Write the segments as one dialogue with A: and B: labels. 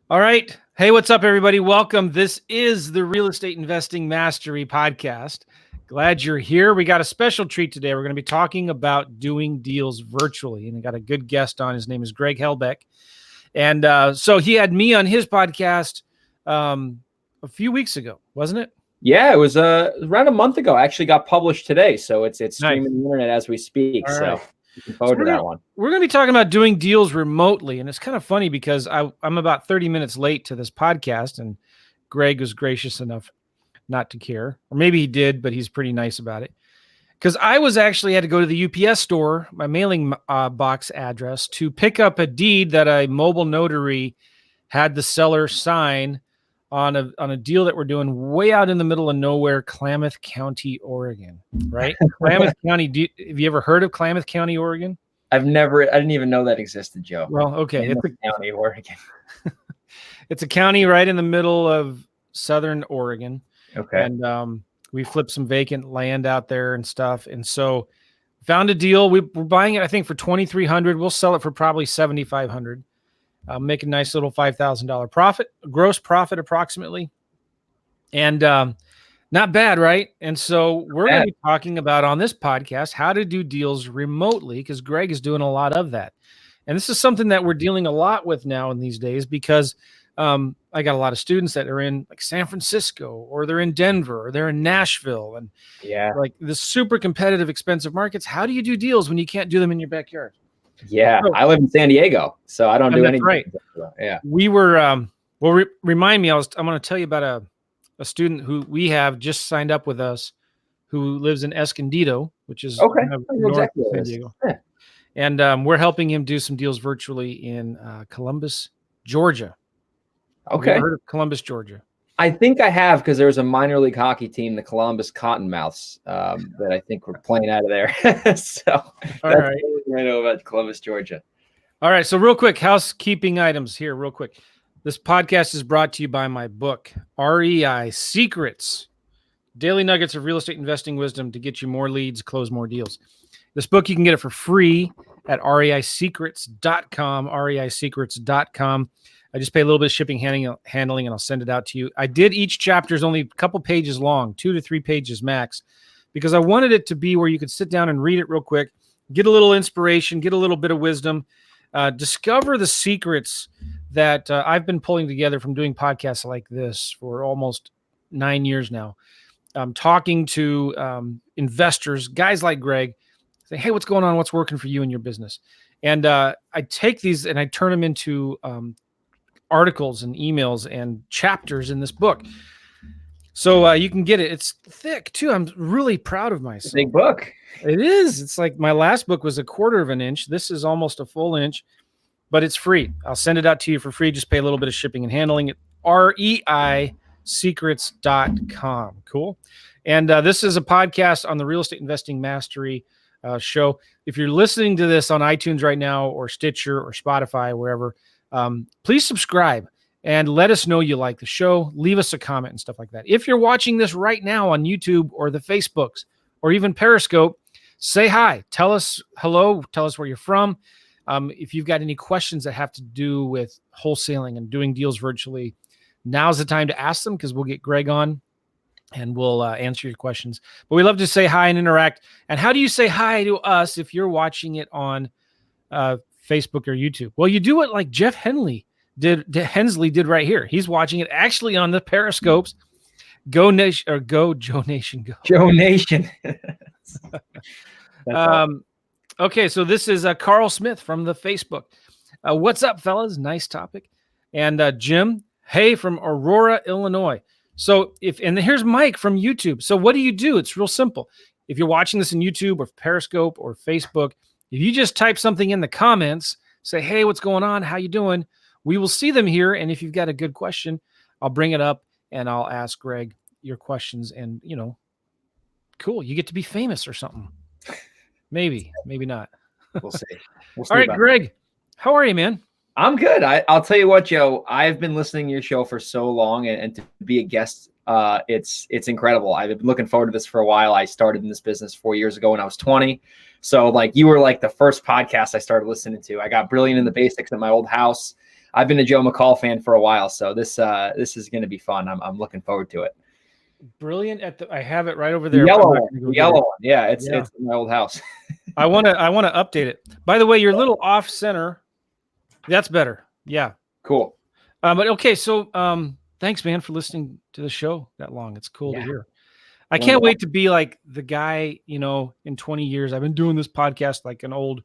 A: All right. Hey, what's up, everybody? Welcome. This is the Real Estate Investing Mastery Podcast. Glad you're here. We got a special treat today. We're going to be talking about doing deals virtually. And I got a good guest on. His name is Greg Helbeck. And so he had me on his podcast a few weeks ago, wasn't it?
B: Yeah, it was around a month ago. Actually got published today. So it's streaming
A: Nice.
B: the internet as we speak.
A: All
B: So
A: right.
B: looking forward to that one.
A: We're going to be talking about doing deals remotely. And it's kind of funny because I'm about 30 minutes late to this podcast, and Greg was gracious enough not to care. Or maybe he did, but he's pretty nice about it. Because I had to go to the UPS store, my mailing box address, to pick up a deed that a mobile notary had the seller sign on a deal that we're doing way out in the middle of nowhere, Klamath County, Oregon, right? Klamath County. Have you ever heard of Klamath County, Oregon?
B: I didn't even know that existed, Joe.
A: Well, okay.
B: Klamath County, Oregon.
A: It's a county right in the middle of southern Oregon.
B: Okay.
A: And we flipped some vacant land out there and stuff. And so found a deal. We're buying it, I think, for $2,300. We'll sell it for probably $7,500. Make a nice little $5,000 profit, gross profit approximately. And not bad, right? And so we're going to be talking about on this podcast how to do deals remotely, because Greg is doing a lot of that. And this is something that we're dealing a lot with now in these days, because I got a lot of students that are in like San Francisco, or they're in Denver, or they're in Nashville, and like the super competitive, expensive markets. How do you do deals when you can't do them in your backyard?
B: Yeah, I live in San Diego, so I don't do anything.
A: Right.
B: Yeah.
A: We were, remind me, I'm going to tell you about a student who we have just signed up with us, who lives in Escondido, which is north of San Diego. Yeah. And we're helping him do some deals virtually in Columbus, Georgia.
B: Okay.
A: Have you heard of Columbus, Georgia?
B: I think I have, because there was a minor league hockey team, the Columbus Cottonmouths, that I think were playing out of there. So that's all right. I know about Columbus, Georgia.
A: All right. So real quick, housekeeping items here real quick. This podcast is brought to you by my book, REI Secrets, Daily Nuggets of Real Estate Investing Wisdom to get you more leads, close more deals. This book, you can get it for free at reisecrets.com, reisecrets.com. I just pay a little bit of shipping, handling, and I'll send it out to you. I did each chapter is only a couple pages long, 2 to 3 pages max, because I wanted it to be where you could sit down and read it real quick, get a little inspiration, get a little bit of wisdom, discover the secrets that I've been pulling together from doing podcasts like this for almost 9 years now. Talking to investors, guys like Greg, say, hey, what's going on? What's working for you in your business? And I take these and I turn them into articles and emails and chapters in this book. So you can get it. It's thick too. I'm really proud of myself.
B: Big book.
A: It is. It's like my last book was 1/4 of an inch. This is almost a full inch, but it's free. I'll send it out to you for free. Just pay a little bit of shipping and handling at reisecrets.com. Cool. And this is a podcast on the Real Estate Investing Mastery show. If you're listening to this on iTunes right now, or Stitcher, or Spotify, wherever, please subscribe and let us know you like the show. Leave us a comment and stuff like that. If you're watching this right now on YouTube or the Facebooks or even Periscope, say hi, tell us hello, tell us where you're from. If you've got any questions that have to do with wholesaling and doing deals virtually, now's the time to ask them, because we'll get Greg on and we'll answer your questions. But we love to say hi and interact. And how do you say hi to us if you're watching it on Facebook or YouTube? Well, you do it like Jeff Hensley did right here. He's watching it actually on the Periscopes. Go Nation, or go Joe Nation, go.
B: Joe Nation.
A: Awesome. Okay, so this is Carl Smith from the Facebook. What's up, fellas? Nice topic. And Jim, hey, from Aurora, Illinois. So and here's Mike from YouTube. So what do? It's real simple. If you're watching this in YouTube or Periscope or Facebook, if you just type something in the comments, say, hey, what's going on? How you doing? We will see them here. And if you've got a good question, I'll bring it up and I'll ask Greg your questions. And, cool. You get to be famous or something. Maybe not.
B: We'll see.
A: All right, Greg, how are you, man?
B: I'm good. I'll tell you what, Joe, I've been listening to your show for so long, and to be a guest, it's incredible. I've been looking forward to this for a while. I started in this business 4 years ago when I was 20. So you were like the first podcast I started listening to. I got brilliant in the basics at my old house. I've been a Joe McCall fan for a while, so this is going to be fun. I'm looking forward to it.
A: Brilliant. I have it right over there.
B: The yellow one. Yeah, it's in my old house.
A: I want to update it. By the way, you're a little off center. That's better. Yeah.
B: Cool.
A: But okay, so thanks, man, for listening to the show that long. It's cool to hear. I can't wait to be like the guy, in 20 years. I've been doing this podcast like an old,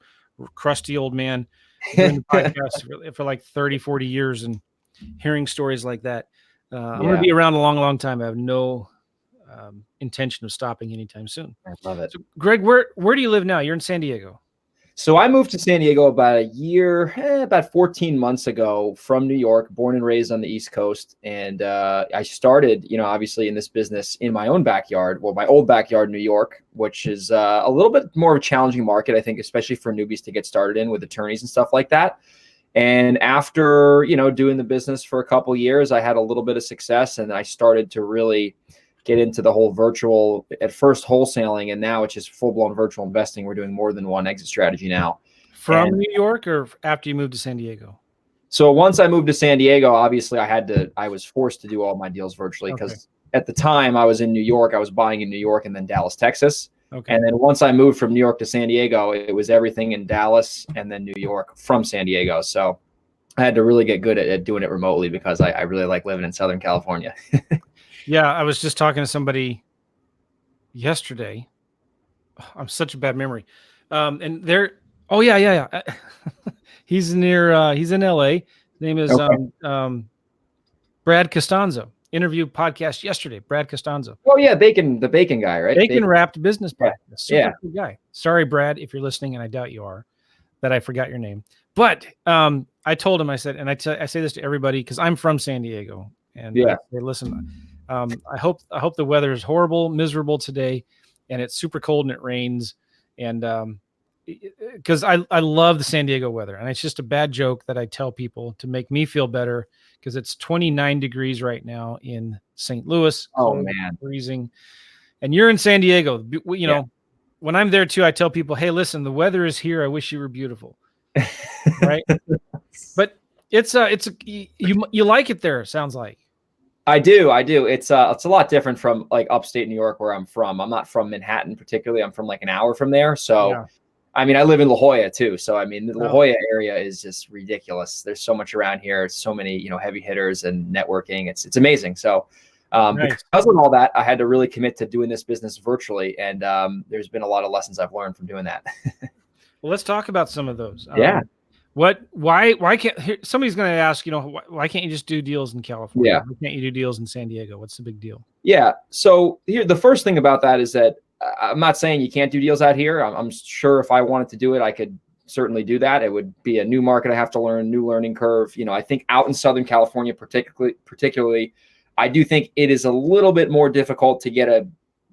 A: crusty old man, doing the podcast for like 30, 40 years and hearing stories like that. I'm going to be around a long, long time. I have no intention of stopping anytime soon.
B: I love it.
A: So, Greg, where do you live now? You're in San Diego.
B: So I moved to San Diego about 14 months ago from New York, born and raised on the East Coast. And I started, obviously in this business in my own backyard, my old backyard in New York, which is a little bit more of a challenging market, I think, especially for newbies to get started in with attorneys and stuff like that. And after, doing the business for a couple of years, I had a little bit of success and I started to really get into the whole virtual, at first wholesaling, and now it's just full-blown virtual investing. We're doing more than one exit strategy now.
A: From New York or after you moved to San Diego?
B: So once I moved to San Diego, obviously I was forced to do all my deals virtually because at the time I was in New York, I was buying in New York and then Dallas, Texas. Okay. And then once I moved from New York to San Diego, it was everything in Dallas and then New York from San Diego. So I had to really get good at doing it remotely because I really like living in Southern California.
A: Yeah, I was just talking to somebody yesterday. I'm such a bad memory. And they're, he's in LA. His name is Brad Costanzo. Interview podcast yesterday, Brad Costanzo.
B: Oh yeah, the bacon guy, right?
A: Bacon wrapped business podcast. Super cool guy. Sorry, Brad, if you're listening, and I doubt you are, that I forgot your name. But I told him, I said, and I say this to everybody because I'm from San Diego, and I say, listen. I hope the weather is horrible, miserable today, and it's super cold and it rains. And because I love the San Diego weather, and it's just a bad joke that I tell people to make me feel better because it's 29 degrees right now in St. Louis.
B: Oh man,
A: freezing. And you're in San Diego. When I'm there too, I tell people, hey, listen, the weather is here. I wish you were beautiful, right? But you like it there. Sounds like.
B: I do. It's a lot different from like upstate New York where I'm from. I'm not from Manhattan particularly. I'm from like an hour from there. So, I mean, I live in La Jolla too. So, I mean, the La Jolla area is just ridiculous. There's so much around here. So many, heavy hitters and networking. It's amazing. So, because of all that, I had to really commit to doing this business virtually. And there's been a lot of lessons I've learned from doing that.
A: Well, let's talk about some of those. Why can't somebody's going to ask, why can't you just do deals in California? Why can't you do deals in San Diego? What's the big deal?
B: Yeah. So here, the first thing about that is that I'm not saying you can't do deals out here. I'm sure if I wanted to do it, I could certainly do that. It would be a new market. I have to learn, new learning curve. I think out in Southern California, particularly, I do think it is a little bit more difficult to get a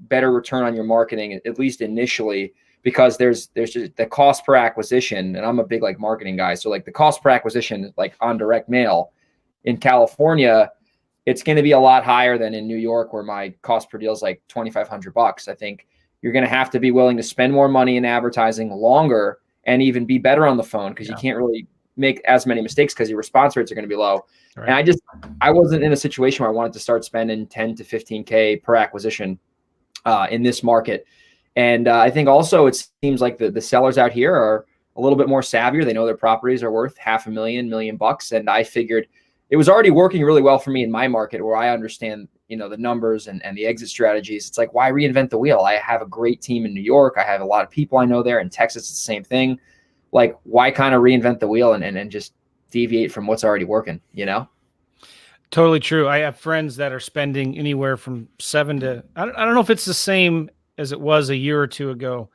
B: better return on your marketing, at least initially, because there's just the cost per acquisition, and I'm a big like marketing guy. So like the cost per acquisition, like on direct mail in California, it's going to be a lot higher than in New York, where my cost per deal is like $2,500. I think you're going to have to be willing to spend more money in advertising longer and even be better on the phone because you can't really make as many mistakes because your response rates are going to be low. Right. And I wasn't in a situation where I wanted to start spending 10 to 15K per acquisition in this market. And I think also it seems like the sellers out here are a little bit more savvier. They know their properties are worth $500,000, $1 million. And I figured it was already working really well for me in my market where I understand, the numbers and the exit strategies. It's like, why reinvent the wheel? I have a great team in New York. I have a lot of people I know there. In Texas, it's the same thing. Like, why kind of reinvent the wheel and just deviate from what's already working,
A: Totally true. I have friends that are spending anywhere from I don't know if it's the same as it was a year or two ago.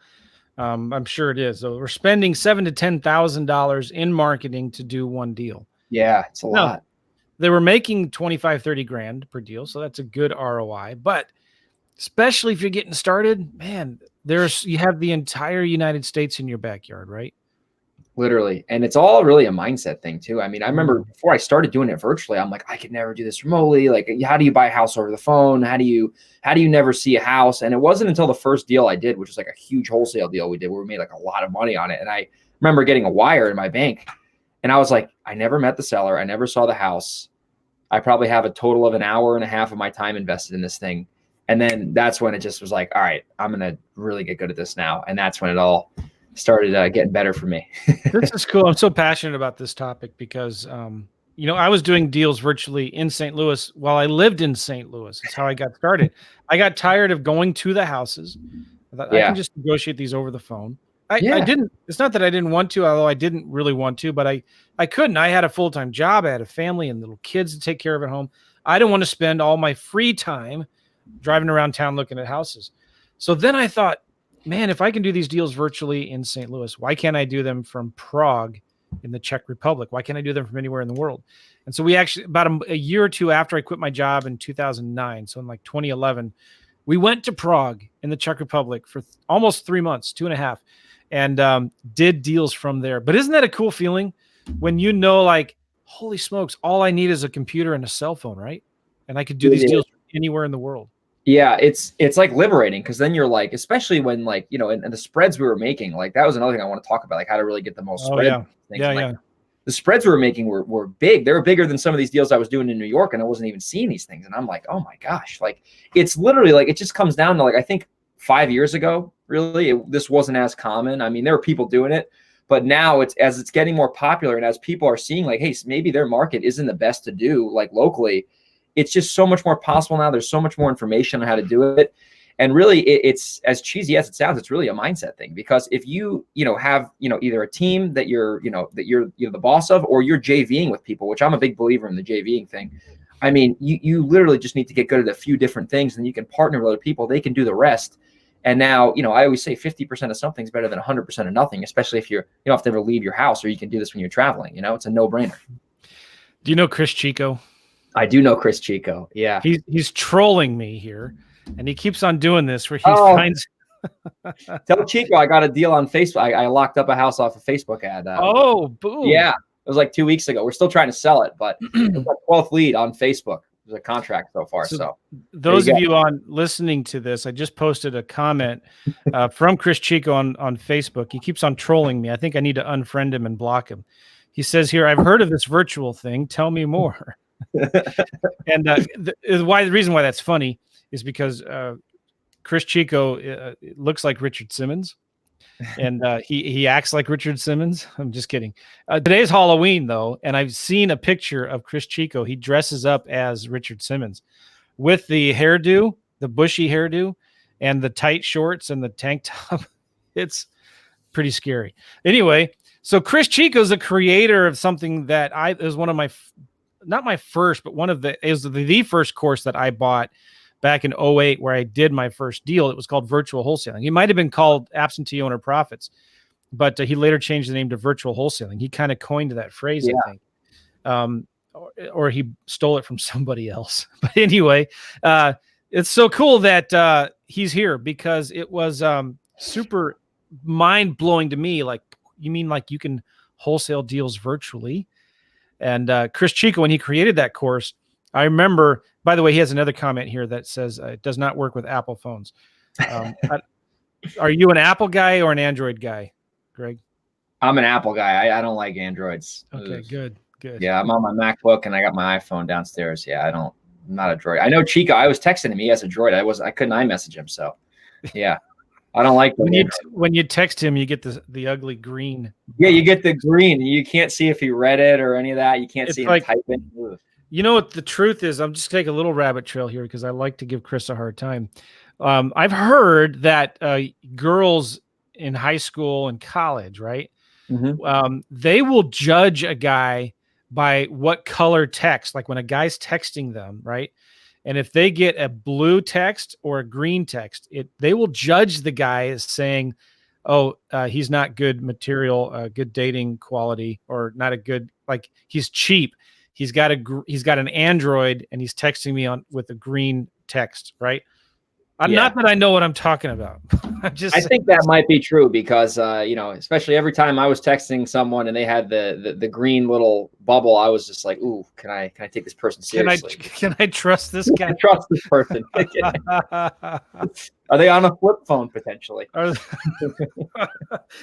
A: I'm sure it is. So we're spending $7,000 to $10,000 in marketing to do one deal.
B: Yeah, it's a lot.
A: They were making 25, 30 grand per deal. So that's a good ROI, but especially if you're getting started, man, you have the entire United States in your backyard, right?
B: Literally. And it's all really a mindset thing too. I mean, I remember before I started doing it virtually, I'm like, I could never do this remotely. Like, how do you buy a house over the phone? How do you never see a house? And it wasn't until the first deal I did, which was like a huge wholesale deal we did where we made like a lot of money on it. And I remember getting a wire in my bank And I was like, I never met the seller. I never saw the house. I probably have a total of an hour and a half of my time invested in this thing. And then that's when it just was like, all right, I'm going to really get good at this now. And that's when it all started getting better for me.
A: This is cool. I'm so passionate about this topic because, I was doing deals virtually in St. Louis while I lived in St. Louis. That's how I got started. I got tired of going to the houses. I thought, I can just negotiate these over the phone. I didn't. It's not that I didn't want to, although I didn't really want to, but I couldn't. I had a full-time job. I had a family and little kids to take care of at home. I didn't want to spend all my free time driving around town looking at houses. So then I thought, man, if I can do these deals virtually in St. Louis, why can't I do them from Prague in the Czech Republic? Why can't I do them from anywhere in the world? And so we actually, about a year or two after I quit my job in 2009, so in like 2011, we went to Prague in the Czech Republic for almost 3 months, 2.5, and did deals from there. But isn't that a cool feeling when like, holy smokes, all I need is a computer and a cell phone, right? And I could do these deals anywhere in the world.
B: Yeah, it's like liberating, because then you're like, especially when like, and the spreads we were making, like that was another thing I want to talk about, like how to really get the most spread.
A: Yeah.
B: The spreads we were making were big. They were bigger than some of these deals I was doing in New York, and I wasn't even seeing these things. And I'm like, oh my gosh, like it's literally like, it just comes down to like, I think 5 years ago, really, this wasn't as common. I mean, there were people doing it, but now as it's getting more popular and as people are seeing like, hey, maybe their market isn't the best to do like locally, it's just so much more possible now. There's so much more information on how to do it. And really, it's as cheesy as it sounds, it's really a mindset thing. Because if you have either a team that you're the boss of, or you're JVing with people, which I'm a big believer in the JVing thing. I mean, you literally just need to get good at a few different things, and you can partner with other people. They can do the rest. And now, I always say 50% of something is better than 100% of nothing, especially if you don't have to ever leave your house, or you can do this when you're traveling. It's a no-brainer.
A: Do you know Chris Chico?
B: I do know Chris Chico. Yeah.
A: He's trolling me here, and he keeps on doing this where he finds.
B: Tell Chico I got a deal on Facebook. I locked up a house off a Facebook ad.
A: Boom.
B: Yeah. It was like 2 weeks ago. We're still trying to sell it, but it was our 12th lead on Facebook. There's a contract so far. So
A: those of you on listening to this, I just posted a comment from Chris Chico on Facebook. He keeps on trolling me. I think I need to unfriend him and block him. He says here, I've heard of this virtual thing. Tell me more. And the reason why that's funny is because Chris Chico looks like Richard Simmons, and he acts like Richard Simmons. I'm just kidding. Today's Halloween though, and I've seen a picture of Chris Chico. He dresses up as Richard Simmons with the hairdo, the bushy hairdo, and the tight shorts and the tank top. It's pretty scary. Anyway, so Chris Chico is a creator of something that is one of my not my first, but it was the first course that I bought back in 2008, where I did my first deal. It was called virtual wholesaling. He might've been called absentee owner profits, but he later changed the name to virtual wholesaling. He kind of coined that phrase, I think. Or he stole it from somebody else. But anyway, it's so cool that he's here, because it was super mind blowing to me. Like, you mean like you can wholesale deals virtually? And Chris Chico, when he created that course, I remember, by the way, he has another comment here that says it does not work with Apple phones. Are you an Apple guy or an Android guy, Greg?
B: I'm an Apple guy. I don't like Androids.
A: Okay, good.
B: Yeah, I'm on my MacBook and I got my iPhone downstairs. Yeah, I'm not a Droid. I know Chico. I was texting him. He has a Droid. I couldn't iMessage him. So, yeah. I don't like
A: when you text him, you get the ugly green.
B: Yeah, you get the green. You can't see if he read it or any of that. You can't see him typing.
A: You know what the truth is? I'm just taking a little rabbit trail here because I like to give Chris a hard time. I've heard that girls in high school and college, right? Mm-hmm. They will judge a guy by what color text, like when a guy's texting them, right? And if they get a blue text or a green text, they will judge the guy as saying, oh, he's not good material, good dating quality, or not a good, like he's cheap. He's got an Android and he's texting me with a green text, right? Not that I know what I'm talking about. I
B: think that might be true because, especially every time I was texting someone and they had the green little bubble, I was just like, ooh, can I take this person seriously?
A: Can I trust this guy?
B: Can I trust this person? Are they on a flip phone potentially?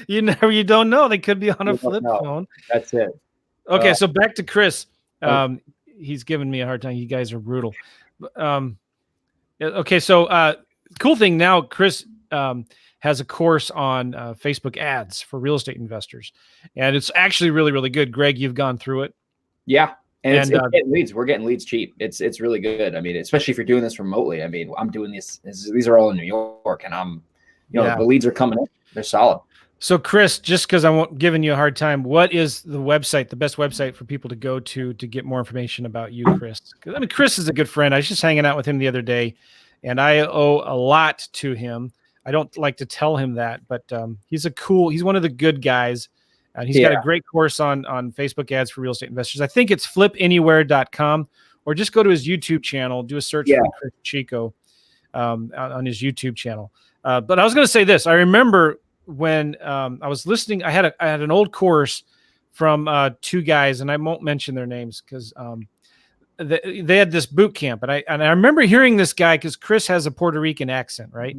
A: You don't know. They could be on a flip phone.
B: That's it.
A: Okay, so back to Chris.
B: Oh.
A: He's giving me a hard time. You guys are brutal. Okay, so cool thing now, Chris has a course on Facebook ads for real estate investors, and it's actually really, really good. Greg, you've gone through it.
B: Yeah. And it's getting leads. We're getting leads cheap. It's really good. I mean, especially if you're doing this remotely. I mean, I'm doing these are all in New York, and the leads are coming in. They're solid.
A: So Chris, just because I won't giving you a hard time, what is the best website for people to go to get more information about you, Chris? I mean, Chris is a good friend. I was just hanging out with him the other day, and I owe a lot to him. I don't like to tell him that, but he's one of the good guys. And he's got a great course on Facebook ads for real estate investors. I think it's flipanywhere.com, or just go to his YouTube channel, do a search for Chris Chico on his YouTube channel. But I was going to say this. I remember when I was listening, I had an old course from two guys, and I won't mention their names because they had this boot camp, and I remember hearing this guy because Chris has a Puerto Rican accent, right?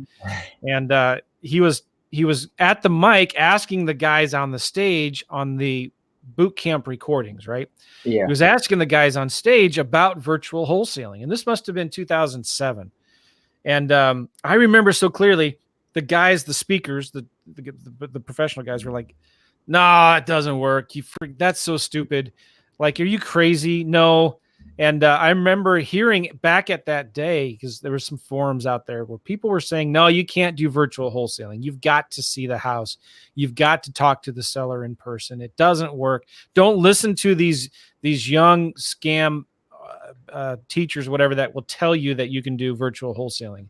A: And he was at the mic asking the guys on the stage on the boot camp recordings, right?
B: Yeah.
A: He was asking the guys on stage about virtual wholesaling, and this must have been 2007. And I remember so clearly the guys, the speakers, the professional guys were like, "Nah, it doesn't work. That's so stupid. Like, are you crazy? No." And I remember hearing back at that day, because there were some forums out there where people were saying, "No, you can't do virtual wholesaling. You've got to see the house. You've got to talk to the seller in person. It doesn't work. Don't listen to these young scam teachers, whatever, that will tell you that you can do virtual wholesaling."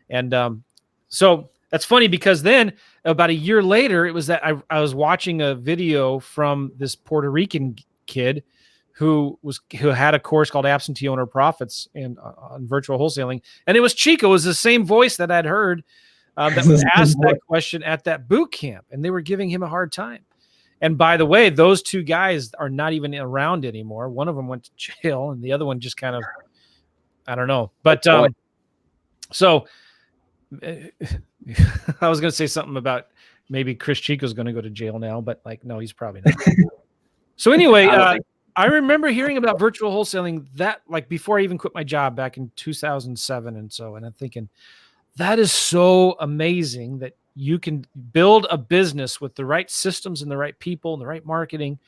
A: And so that's funny, because then about a year later, it was that I was watching a video from this Puerto Rican kid who had a course called Absentee Owner Profits on virtual wholesaling, and it was Chico. It was the same voice that I'd heard that was asked that question at that boot camp, and they were giving him a hard time. And by the way, those two guys are not even around anymore. One of them went to jail, and the other one just kind of, I don't know. But so I was going to say something about maybe Chris Chico's going to go to jail now, but no, he's probably not. So anyway, I remember hearing about virtual wholesaling that before I even quit my job back in 2007. And I'm thinking, that is so amazing that you can build a business with the right systems and the right people and the right marketing,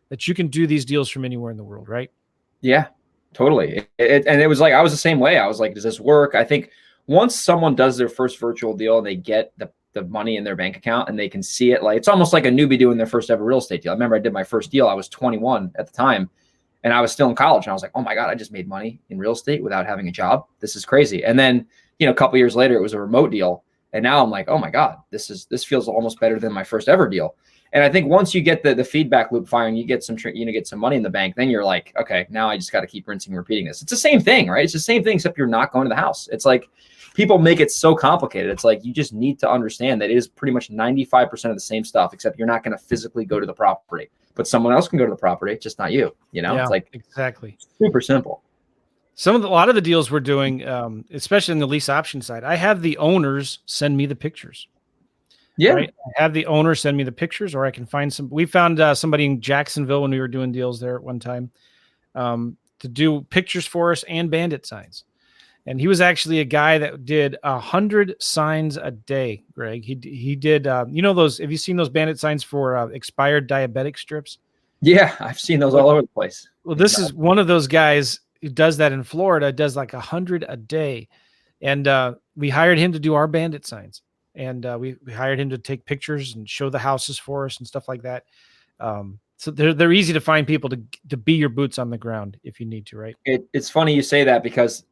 A: that you can do these deals from anywhere in the world, right?
B: Yeah, totally. And it was like, I was the same way. I was like, does this work? I think once someone does their first virtual deal and they get the money in their bank account and they can see it, it's almost like a newbie doing their first ever real estate deal. I remember I did my first deal. I was 21 at the time, and I was still in college, and I was like, oh my God, I just made money in real estate without having a job. This is crazy. And then, a couple years later, it was a remote deal. And now I'm like, oh my God, this feels almost better than my first ever deal. And I think once you get the feedback loop firing, you get some money in the bank, then you're like, okay, now I just got to keep rinsing and repeating this. It's the same thing, right? It's the same thing, except you're not going to the house. It's like, people make it so complicated. It's like, you just need to understand that it is pretty much 95% of the same stuff, except you're not going to physically go to the property, but someone else can go to the property, just not you.
A: Yeah,
B: it's like
A: exactly
B: super simple.
A: A lot of the deals we're doing, especially in the lease option side, I have the owners send me the pictures.
B: Yeah.
A: Right? I have the owner send me the pictures, or I can find we found somebody in Jacksonville when we were doing deals there at one time to do pictures for us and bandit signs. And he was actually a guy that did 100 signs a day, Greg. He did, those, have you seen those bandit signs for expired diabetic strips?
B: Yeah, I've seen those all over the place.
A: Well, this is one of those guys who does that in Florida, does 100 a day. And we hired him to do our bandit signs. And we hired him to take pictures and show the houses for us and stuff like that. So they're easy to find people to be your boots on the ground if you need to, right?
B: It's funny you say that,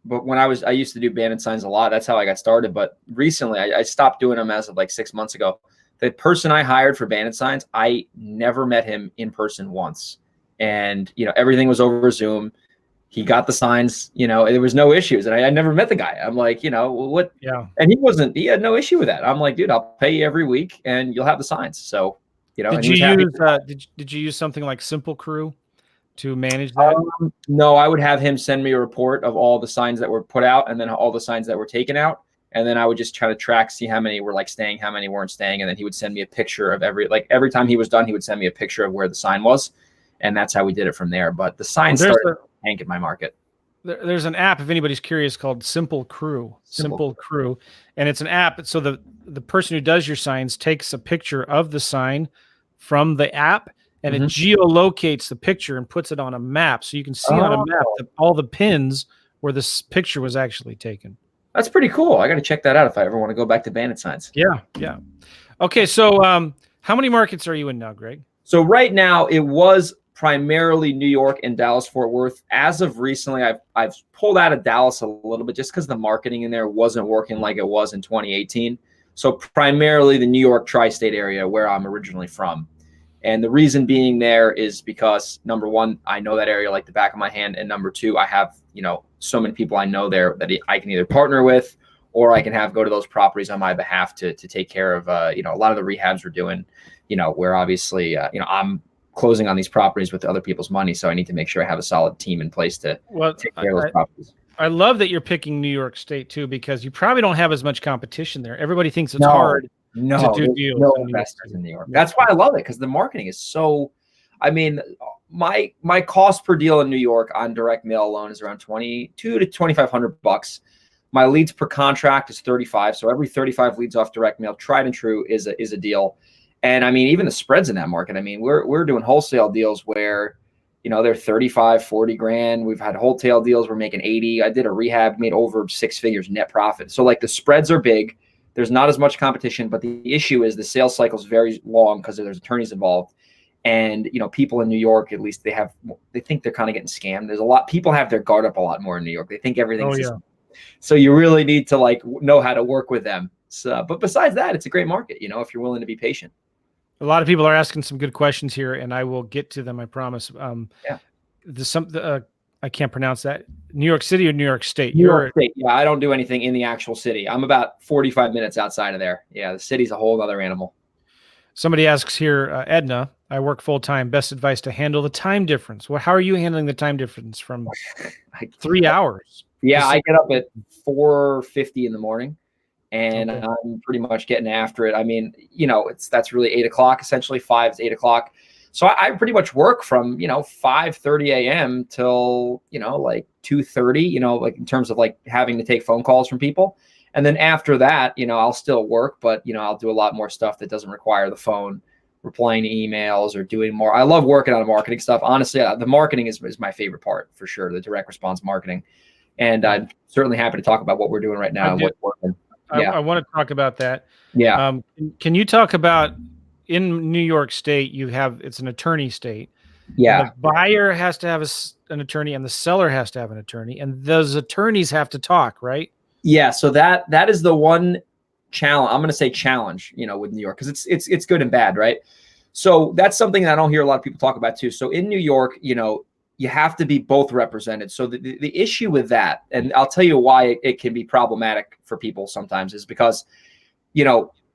B: but when I used to do bandit signs a lot. That's how I got started. But recently I stopped doing them as of 6 months ago. The person I hired for bandit signs, I never met him in person once. And, everything was over Zoom. He got the signs, there was no issues. And I never met the guy. I'm like, what?
A: Yeah.
B: And he had no issue with that. I'm like, dude, I'll pay you every week and you'll have the signs. So,
A: did you use something like Simple Crew to manage that?
B: No, I would have him send me a report of all the signs that were put out and then all the signs that were taken out. And then I would just try to track, see how many were staying, how many weren't staying. And then he would send me a picture of every time he was done, he would send me a picture of where the sign was. And that's how we did it from there. But the signs
A: There's
B: started to tank in my market.
A: there's an app, if anybody's curious, called Simple Crew. Simple Crew. And it's an app. So the person who does your signs takes a picture of the sign from the app, and it geolocates the picture and puts it on a map. So you can see on a map all the pins where this picture was actually taken.
B: That's pretty cool. I got to check that out if I ever want to go back to bandit signs.
A: Yeah. Yeah. Okay. So how many markets are you in now, Greg?
B: So right now it was primarily New York and Dallas Fort Worth. As of recently, I've pulled out of Dallas a little bit just because the marketing in there wasn't working like it was in 2018. So primarily the New York tri-state area where I'm originally from. And the reason being there is because, number one, I know that area like the back of my hand. And number two, I have, so many people I know there that I can either partner with or I can have go to those properties on my behalf to take care of, a lot of the rehabs we're doing, where obviously, I'm closing on these properties with other people's money. So I need to make sure I have a solid team in place to take care of those properties.
A: I love that you're picking New York State too, because you probably don't have as much competition there. Everybody thinks it's hard to do deals.
B: No investors in New York. That's why I love it, because the marketing is so. I mean, my cost per deal in New York on direct mail alone is around $2,200 to $2,500. My leads per contract is 35. So every 35 leads off direct mail, tried and true, is a deal. And I mean, even the spreads in that market. I mean, we're doing wholesale deals where, they're 35, 40 grand. We've had wholesale deals. We're making 80. I did a rehab, made over 6 figures net profit. So like the spreads are big. There's not as much competition, but the issue is the sales cycle is very long because there's attorneys involved. And, people in New York, at least they think they're kind of getting scammed. There's a lot, people have their guard up a lot more in New York. They think everything's, so you really need to know how to work with them. So, but besides that, it's a great market, if you're willing to be patient.
A: A lot of people are asking some good questions here, and I will get to them, I promise. I can't pronounce that. New York City or New York State?
B: New York State. Yeah, I don't do anything in the actual city. I'm about 45 minutes outside of there. Yeah, the city's a whole other animal.
A: Somebody asks here, Edna, I work full-time. Best advice to handle the time difference. Well, how are you handling the time difference from 3 hours?
B: Yeah, I get up at 4:50 in the morning. And I'm pretty much getting after it. I mean, that's really 8 o'clock, essentially 5 is 8 o'clock. So I pretty much work from, 5:30 a.m. till, 2:30, like in terms of having to take phone calls from people. And then after that, I'll still work, but, I'll do a lot more stuff that doesn't require the phone, replying to emails or doing more. I love working on marketing stuff. Honestly, the marketing is my favorite part for sure, the direct response marketing. And I'm certainly happy to talk about what we're doing right now and what's working.
A: I want to talk about that.
B: Yeah.
A: Can you talk about, in New York State, it's an attorney state.
B: Yeah.
A: The buyer has to have an attorney and the seller has to have an attorney, and those attorneys have to talk, right?
B: Yeah. So that is the one challenge. I'm going to say challenge, with New York, because it's good and bad, right? So that's something that I don't hear a lot of people talk about too. So in New York, you have to be both represented. So the issue with that, and I'll tell you why it can be problematic for people sometimes, is because,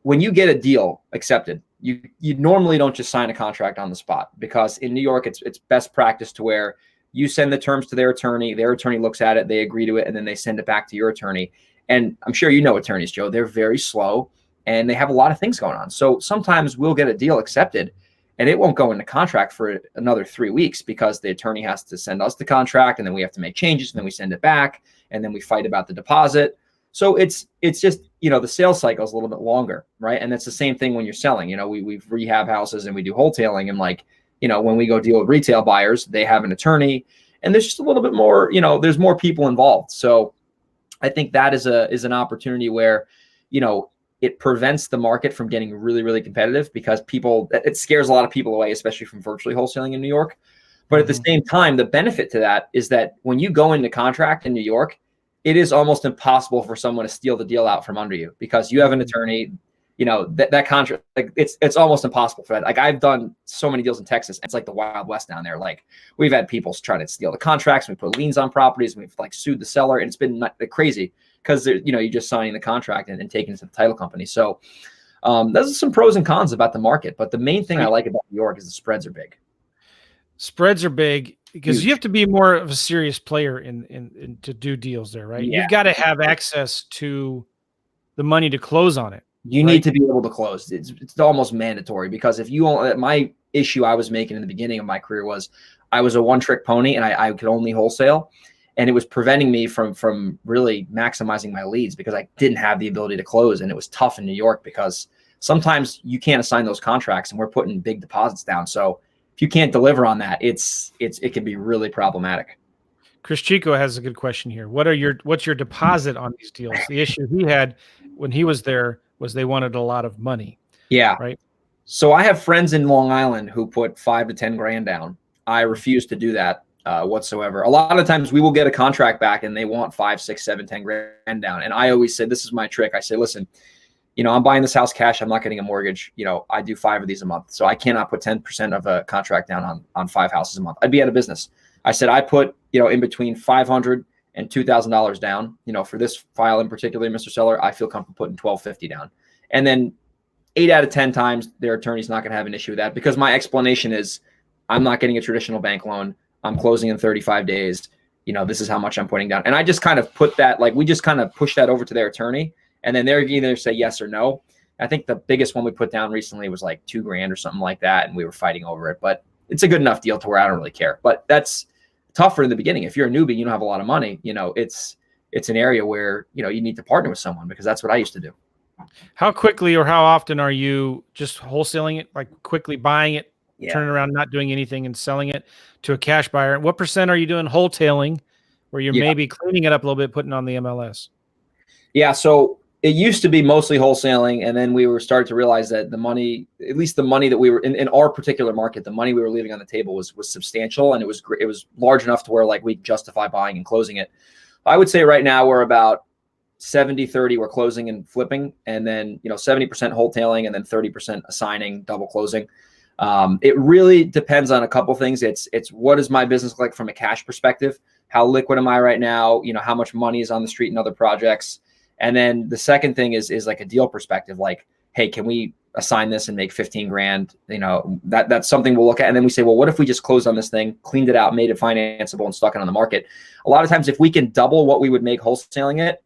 B: when you get a deal accepted, you normally don't just sign a contract on the spot, because in New York, it's best practice to where you send the terms to their attorney looks at it, they agree to it, and then they send it back to your attorney. And I'm sure attorneys, Joe, they're very slow and they have a lot of things going on. So sometimes we'll get a deal accepted and it won't go into contract for another 3 weeks because the attorney has to send us the contract, and then we have to make changes, and then we send it back, and then we fight about the deposit. So it's just, the sales cycle is a little bit longer, right? And it's the same thing when you're selling. We've rehab houses and we do wholesaling, and when we go deal with retail buyers, they have an attorney, and there's just a little bit more, there's more people involved. So I think that is an opportunity where, it prevents the market from getting really, really competitive, because it scares a lot of people away, especially from virtually wholesaling in New York. But at the same time, the benefit to that is that when you go into contract in New York, it is almost impossible for someone to steal the deal out from under you, because you have an attorney, that contract, it's almost impossible for that. I've done so many deals in Texas. It's like the Wild West down there. We've had people trying to steal the contracts, and we put liens on properties, and we've sued the seller, and it's been crazy, because you're just signing the contract and taking it to the title company. So those are some pros and cons about the market. But the main thing I like about New York is the spreads are big.
A: Spreads are big because you have to be more of a serious player in to do deals there, right?
B: Yeah.
A: You've got to have access to the money to close on it.
B: You need to be able to close. It's almost mandatory, because if you issue I was making in the beginning of my career was I was a one-trick pony, and I could only wholesale, and it was preventing me from really maximizing my leads because I didn't have the ability to close. And it was tough in New York because sometimes you can't assign those contracts, and we're putting big deposits down. So if you can't deliver on that, it can be really problematic.
A: Chris Chico has a good question here. What's your deposit on these deals? The issue he had when he was there was they wanted a lot of money.
B: Yeah.
A: Right.
B: So I have friends in Long Island who put 5 to 10 grand down. I refuse to do that whatsoever. A lot of times we will get a contract back and they want 5, 6, 7, 10 grand down. And I always say, this is my trick. I say, listen, I'm buying this house cash. I'm not getting a mortgage. I do 5 of these a month. So I cannot put 10% of a contract down on 5 houses a month. I'd be out of business. I said, I put, in between $500 and $2,000 down, for this file in particular, Mr. Seller, I feel comfortable putting $1,250 down. And then 8 out of 10 times their attorney's not going to have an issue with that, because my explanation is I'm not getting a traditional bank loan. I'm closing in 35 days. This is how much I'm putting down. And I just kind of put that, we just kind of push that over to their attorney, and then they're either say yes or no. I think the biggest one we put down recently was like $2 grand or something like that. And we were fighting over it, but it's a good enough deal to where I don't really care. But that's tougher in the beginning. If you're a newbie, you don't have a lot of money, it's an area where, you need to partner with someone, because that's what I used to do.
A: How quickly or how often are you just wholesaling it, like quickly buying it, turning around, not doing anything, and selling it to a cash buyer? What percent are you doing wholetailing, where you're maybe cleaning it up a little bit, putting on the MLS?
B: Yeah. So it used to be mostly wholesaling. And then we were starting to realize that the money, at least the money that we were in our particular market, the money we were leaving on the table was substantial. And it was large enough to where we justify buying and closing it. I would say right now we're about 70-30, we're closing and flipping, and then 70% wholetailing, and then 30% assigning, double closing. It really depends on a couple things. It's what does my business look like from a cash perspective? How liquid am I right now? How much money is on the street in other projects? And then the second thing is like a deal perspective. Like, hey, can we assign this and make 15 grand? That's something we'll look at. And then we say, well, what if we just closed on this thing, cleaned it out, made it financeable, and stuck it on the market? A lot of times, if we can double what we would make wholesaling it,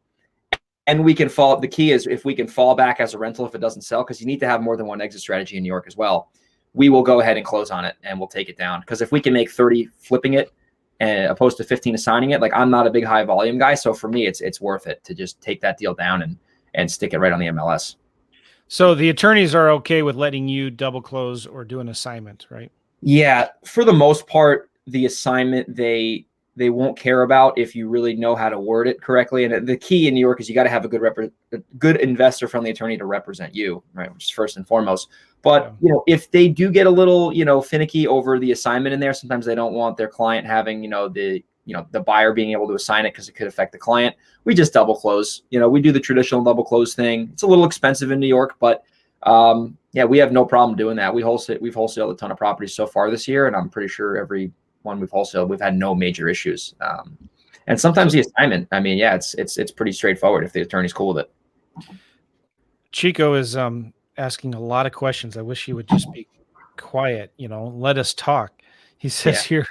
B: and we can fall, the key is if we can fall back as a rental if it doesn't sell, because you need to have more than one exit strategy in New York as well. We will go ahead and close on it, and we'll take it down. Because if we can make 30 flipping it, opposed to 15 assigning it, I'm not a big high volume guy. So for me, it's worth it to just take that deal down and stick it right on the MLS.
A: So the attorneys are okay with letting you double close or do an assignment, right?
B: Yeah. For the most part, the assignment, they won't care about if you really know how to word it correctly. And the key in New York is you got to have a good investor-friendly attorney to represent you, right? Which is first and foremost. But, if they do get a little, finicky over the assignment in there, sometimes they don't want their client having, the buyer being able to assign it because it could affect the client. We just double close. We do the traditional double close thing. It's a little expensive in New York, but we have no problem doing that. We've wholesaled a ton of properties so far this year, and I'm pretty sure every one we've wholesaled, we've had no major issues. And sometimes the assignment, it's pretty straightforward if the attorney's cool with it.
A: Chico is asking a lot of questions. I wish he would just be quiet, let us talk. He says here,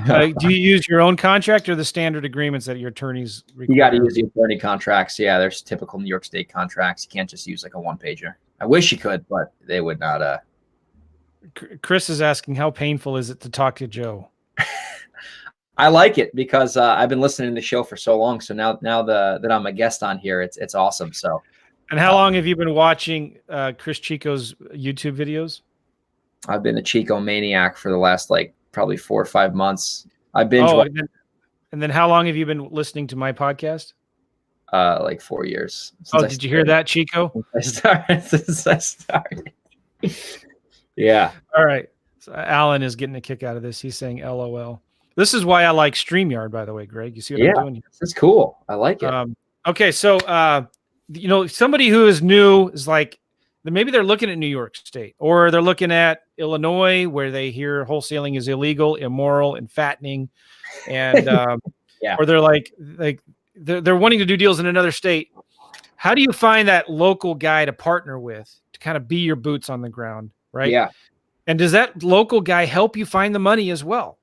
A: do you use your own contract or the standard agreements that your attorneys require?
B: You got to use the attorney contracts. Yeah, there's typical New York State contracts. You can't just use a one-pager. I wish you could, but they would not.
A: Chris is asking, how painful is it to talk to Joe?
B: I like it because I've been listening to the show for so long. So now that I'm a guest on here, it's awesome. So.
A: And how long have you been watching Chris Chico's YouTube videos?
B: I've been a Chico maniac for the last probably 4 or 5 months. I binge.
A: And then how long have you been listening to my podcast?
B: 4 years.
A: Did you hear that, Chico?
B: Since I started. Yeah.
A: All right. So Alan is getting a kick out of this. He's saying LOL. This is why I like StreamYard, by the way, Greg. You see what I'm doing here?
B: It's cool. I like it.
A: Okay. So, somebody who is new is maybe they're looking at New York State, or they're looking at Illinois, where they hear wholesaling is illegal, immoral, and fattening. And, or they're they're wanting to do deals in another state. How do you find that local guy to partner with to kind of be your boots on the ground? Right.
B: Yeah.
A: And does that local guy help you find the money as well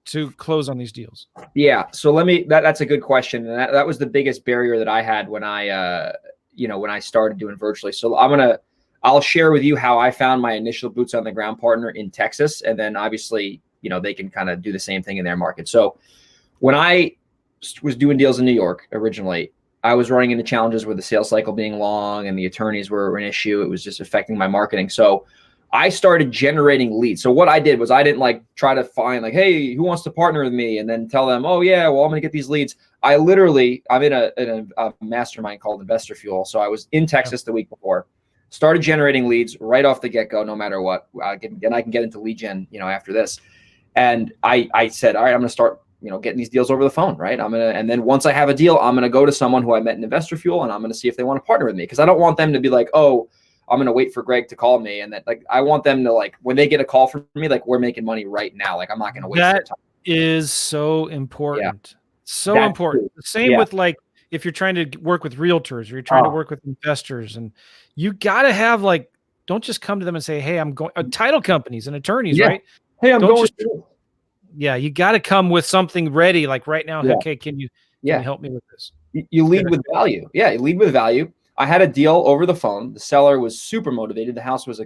A: to close on these deals?
B: Yeah. So that's a good question. And that was the biggest barrier that I had when I started doing virtually. So I'm going to I'll share with you how I found my initial boots on the ground partner in Texas. And then obviously, they can kind of do the same thing in their market. So when I was doing deals in New York originally, I was running into challenges with the sales cycle being long and the attorneys were an issue. It was just affecting my marketing. So I started generating leads. So what I did was I didn't like try to find like, hey, who wants to partner with me? And then tell them, oh yeah, well, I'm going to get these leads. I'm in a mastermind called Investor Fuel. So I was in Texas the week before, started generating leads right off the get-go, no matter what. And I can get into lead gen, after this. And I said, all right, I'm going to start, getting these deals over the phone, right? And then once I have a deal, I'm going to go to someone who I met in Investor Fuel and I'm going to see if they want to partner with me. Cause I don't want them to be like, oh, I'm going to wait for Greg to call me. And that, like, I want them to, like, when they get a call from me, like, we're making money right now. Like, I'm not going to waste their time.
A: That is so important.
B: Yeah.
A: So
B: That's
A: important. The same with, like, if you're trying to work with realtors or you're trying to work with investors, and you got to have, like, don't just come to them and say, hey, I'm going, title companies and attorneys, right?
B: Hey, I'm going.
A: You got to come with something ready. Like right now, okay, can you help me with this?
B: You lead with value. Yeah, you lead with value. I had a deal over the phone. The seller was super motivated. The house was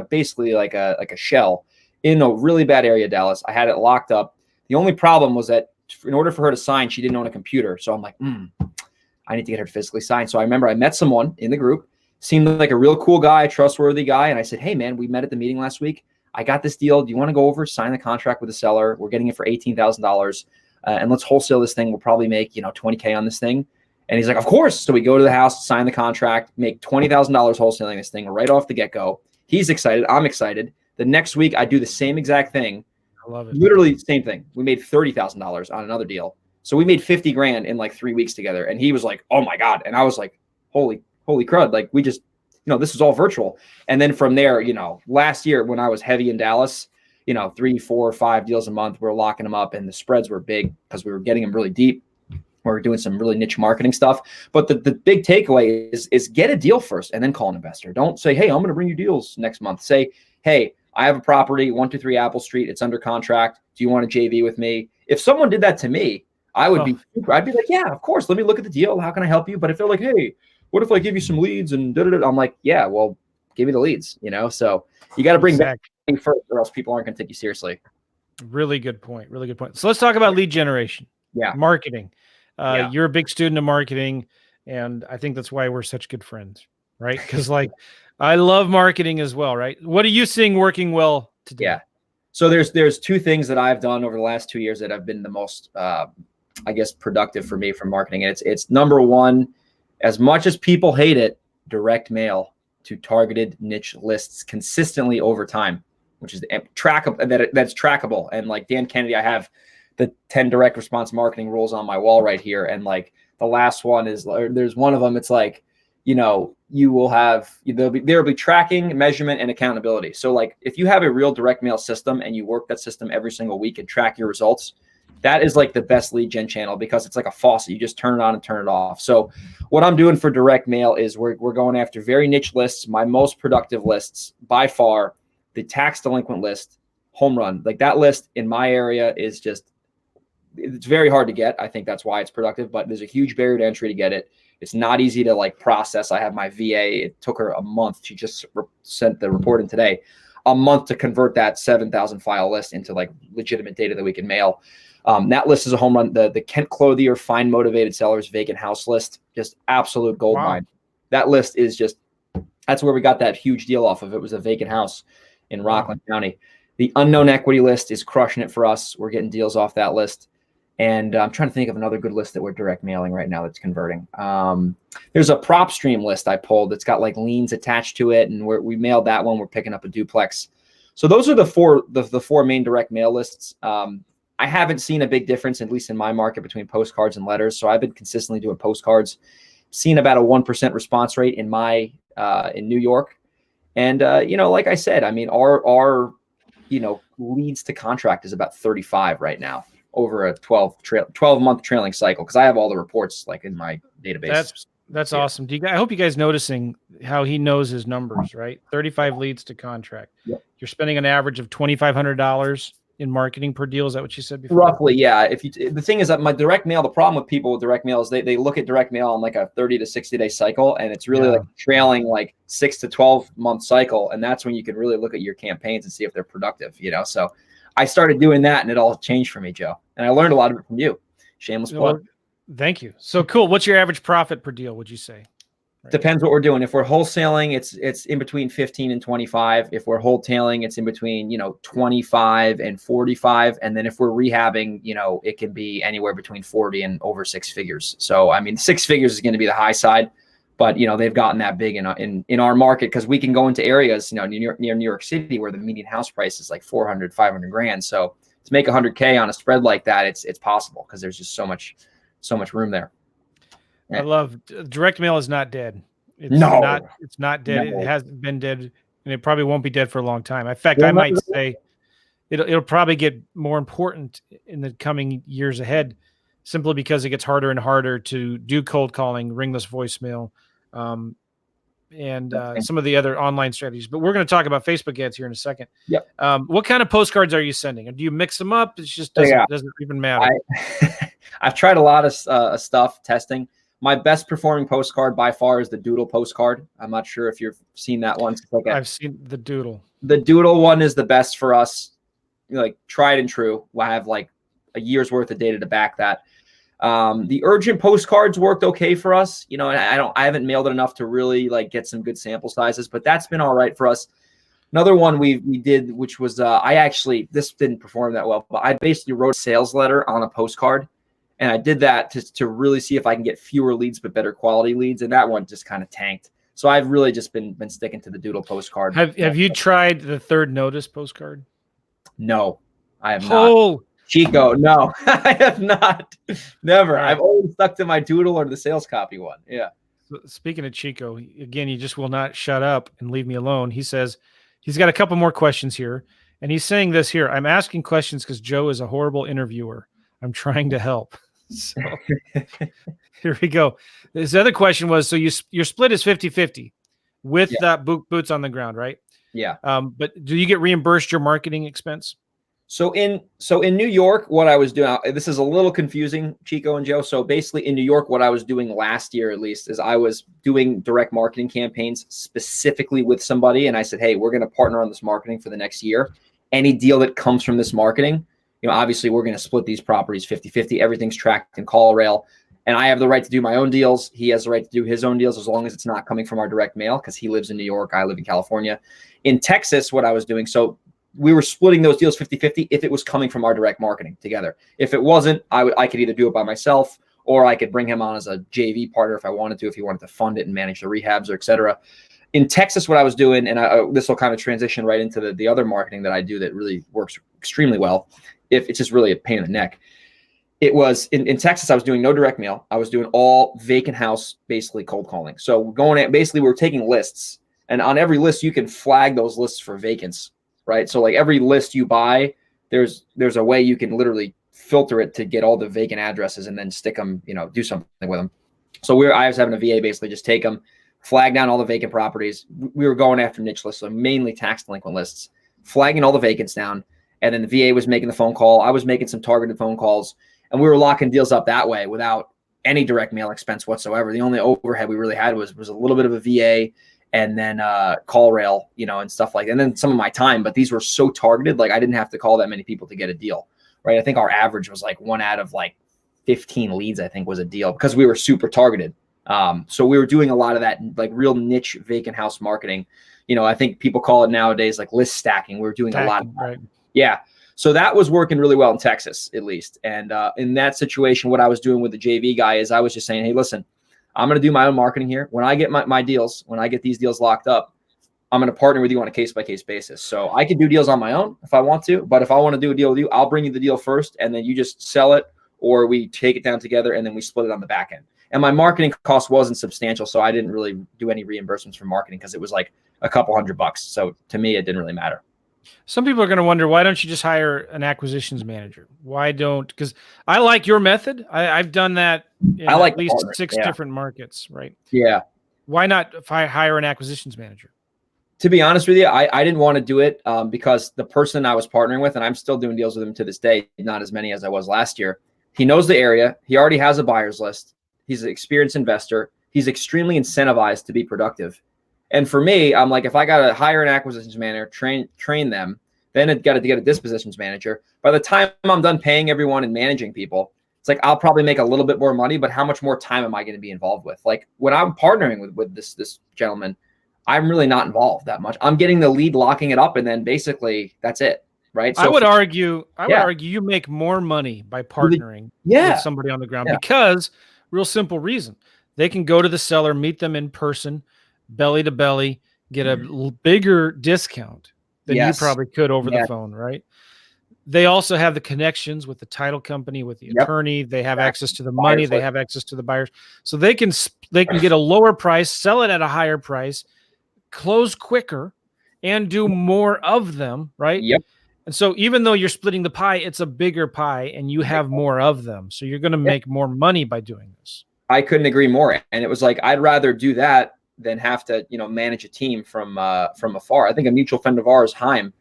B: basically like a shell in a really bad area of Dallas. I had it locked up. The only problem was that in order for her to sign, she didn't own a computer. So I'm like, I need to get her to physically sign. So I remember I met someone in the group, seemed like a real cool guy, trustworthy guy. And I said, hey man, we met at the meeting last week. I got this deal. Do you want to go over, sign the contract with the seller? We're getting it for $18,000. And let's wholesale this thing. We'll probably make, $20K on this thing. And he's like, of course. So we go to the house, sign the contract, make $20,000 wholesaling this thing right off the get-go. He's excited. I'm excited. The next week, I do the same exact thing.
A: I love it.
B: Literally the same thing. We made $30,000 on another deal. So we made 50 grand in like 3 weeks together. And he was like, oh my God. And I was like, holy crud. Like we just, this is all virtual. And then from there, last year when I was heavy in Dallas, 3, 4, 5 deals a month, we're locking them up and the spreads were big because we were getting them really deep. We're doing some really niche marketing stuff. But the big takeaway is get a deal first and then call an investor. Don't say, hey, I'm going to bring you deals next month. Say, hey, I have a property, 123 Apple Street. It's under contract. Do you want a JV with me? If someone did that to me, I'd be like, yeah, of course. Let me look at the deal. How can I help you? But if they're like, hey, what if I give you some leads and da-da-da? I'm like, yeah, well, give me the leads, So you got to bring back first or else people aren't going to take you seriously.
A: Really good point. Really good point. So let's talk about lead generation.
B: Yeah.
A: Marketing. You're a big student of marketing, and I think that's why we're such good friends, right? Because like I love marketing as well, right? What are you seeing working well today?
B: Yeah. So there's 2 things that I've done over the last 2 years that have been the most, productive for me from marketing. And it's number one, as much as people hate it, direct mail to targeted niche lists consistently over time, which is trackable. That's trackable. And like Dan Kennedy, I have the 10 direct response marketing rules on my wall right here. And like the last one is, there's one of them. It's like, you will have, there'll be tracking, measurement, and accountability. So like if you have a real direct mail system and you work that system every single week and track your results, that is like the best lead gen channel because it's like a faucet. You just turn it on and turn it off. So what I'm doing for direct mail is we're going after very niche lists. My most productive lists by far, the tax delinquent list, home run. Like that list in my area is just, it's very hard to get. I think that's why it's productive, but there's a huge barrier to entry to get it. It's not easy to like process. I have my VA. It took her a month. She just sent the report in today, a month to convert that 7,000 file list into like legitimate data that we can mail. That list is a home run. The Kent Clothier Find Motivated Sellers Vacant House list, just absolute gold mine. That list is just, that's where we got that huge deal off of. It was a vacant house in Rockland County. The unknown equity list is crushing it for us. We're getting deals off that list. And I'm trying to think of another good list that we're direct mailing right now that's converting. There's a prop stream list I pulled that's got like liens attached to it. And we mailed that one. We're picking up a duplex. So those are the four main direct mail lists. I haven't seen a big difference, at least in my market, between postcards and letters. So I've been consistently doing postcards, seen about a 1% response rate in in New York. And, like I said, I mean, our leads to contract is about 35 right now over a 12-month trailing cycle. Cause I have all the reports like in my database.
A: That's awesome. I hope you guys noticing how he knows his numbers, right? 35 leads to contract.
B: Yep.
A: You're spending an average of $2,500 in marketing per deal. Is that what you said before?
B: Roughly, yeah. The thing is that my direct mail, the problem with people with direct mail is they look at direct mail on like a 30 to 60 day cycle, and it's really like trailing like 6 to 12 month cycle. And that's when you can really look at your campaigns and see if they're productive, So I started doing that, and it all changed for me, Joe. And I learned a lot of it from you. Shameless plug.
A: Thank you. So cool. What's your average profit per deal, would you say?
B: Right. Depends what we're doing. If we're wholesaling, it's in between 15 and 25. If we're wholetailing, it's in between, 25 and 45. And then if we're rehabbing, it can be anywhere between 40 and over 6 figures. So, I mean, 6 figures is going to be the high side, but they've gotten that big in our market, because we can go into areas, near New York City, where the median house price is like 400, 500 grand. So to make 100K on a spread like that, it's possible, because there's just so much room there.
A: I love direct mail is not dead. It's not dead. No. It hasn't been dead, and it probably won't be dead for a long time. In fact, I might say it'll probably get more important in the coming years ahead, simply because it gets harder and harder to do cold calling, ringless voicemail, and some of the other online strategies. But we're going to talk about Facebook ads here in a second.
B: Yep.
A: What kind of postcards are you sending? Or do you mix them up? It just doesn't even matter.
B: I've tried a lot of stuff testing. My best performing postcard by far is the doodle postcard. I'm not sure if you've seen that one.
A: I've seen the doodle.
B: The doodle one is the best for us, like tried and true. I have like a year's worth of data to back that. The urgent postcards worked okay for us. And I haven't mailed it enough to really like get some good sample sizes, but that's been all right for us. Another one we did, which was this didn't perform that well, but I basically wrote a sales letter on a postcard. And I did that to really see if I can get fewer leads, but better quality leads. And that one just kind of tanked. So I've really just been sticking to the doodle postcard.
A: Have you tried the third notice postcard?
B: No, I have not. Chico, no, I have not. Never. Right. I've always stuck to my doodle or the sales copy one. Yeah.
A: Speaking of Chico, again, he just will not shut up and leave me alone. He says he's got a couple more questions here. And he's saying this here. I'm asking questions because Joe is a horrible interviewer. I'm trying to help. So here we go. His other question was, so your split is 50-50 with boots on the ground, right?
B: Yeah.
A: But do you get reimbursed your marketing expense?
B: So in New York, what I was doing, this is a little confusing, Chico and Joe. So basically in New York, what I was doing last year, at least, is I was doing direct marketing campaigns specifically with somebody. And I said, hey, we're going to partner on this marketing for the next year. Any deal that comes from this marketing, obviously we're going to split these properties 50-50. Everything's tracked in CallRail. And I have the right to do my own deals. He has the right to do his own deals, as long as it's not coming from our direct mail, because he lives in New York. I live in California. In Texas, what I was doing, so we were splitting those deals 50-50 if it was coming from our direct marketing together. If it wasn't, I could either do it by myself, or I could bring him on as a JV partner if I wanted to, if he wanted to fund it and manage the rehabs or et cetera. In Texas, what I was doing, and this will kind of transition right into the other marketing that I do that really works extremely well, if it's just really a pain in the neck. It was in Texas, I was doing no direct mail. I was doing all vacant house, basically cold calling. So basically we're taking lists, and on every list, you can flag those lists for vacants, right? So like every list you buy, there's a way you can literally filter it to get all the vacant addresses and then stick them, do something with them. So I was having a VA basically just take them, flag down all the vacant properties. We were going after niche lists, so mainly tax delinquent lists, flagging all the vacants down. And then the VA was making the phone call. I was making some targeted phone calls, and we were locking deals up that way without any direct mail expense whatsoever. The only overhead we really had was a little bit of a VA, and then CallRail, and stuff like that. And then some of my time, but these were so targeted, like I didn't have to call that many people to get a deal, right? I think our average was like 1 out of like 15 leads, I think, was a deal, because we were super targeted. So we were doing a lot of that like real niche vacant house marketing. I think people call it nowadays like list stacking. We were doing a lot of that. Right. Yeah. So that was working really well in Texas, at least. And in that situation, what I was doing with the JV guy is I was just saying, hey, listen, I'm going to do my own marketing here. When I get my deals, when I get these deals locked up, I'm going to partner with you on a case-by-case basis. So I can do deals on my own if I want to, but if I want to do a deal with you, I'll bring you the deal first, and then you just sell it, or we take it down together, and then we split it on the back end. And my marketing cost wasn't substantial, so I didn't really do any reimbursements for marketing, because it was like a couple $100. So to me, it didn't really matter.
A: Some people are going to wonder, why don't you just hire an acquisitions manager? Because I like your method. I've done that in at least 6 different markets, right?
B: Yeah.
A: Why not hire an acquisitions manager?
B: To be honest with you, I didn't want to do it because the person I was partnering with, and I'm still doing deals with him to this day, not as many as I was last year. He knows the area. He already has a buyer's list. He's an experienced investor. He's extremely incentivized to be productive. And for me, I'm like, if I got to hire an acquisitions manager, train them, then it got to get a dispositions manager. By the time I'm done paying everyone and managing people, it's like I'll probably make a little bit more money, but how much more time am I going to be involved with? Like when I'm partnering with this gentleman, I'm really not involved that much. I'm getting the lead, locking it up, and then basically that's it, right? So
A: I would argue you make more money by partnering with somebody on the ground because real simple reason. They can go to the seller, meet them in person, belly to belly, get a bigger discount than you probably could over the phone, right? They also have the connections with the title company, with the attorney. They have access to the money. They have access to the buyers. So they can get a lower price, sell it at a higher price, close quicker, and do more of them, right?
B: Yep.
A: And so even though you're splitting the pie, it's a bigger pie and you have more of them. So you're going to make more money by doing this.
B: I couldn't agree more. And it was like, I'd rather do that than have to, manage a team from afar. I think a mutual friend of ours, Haim,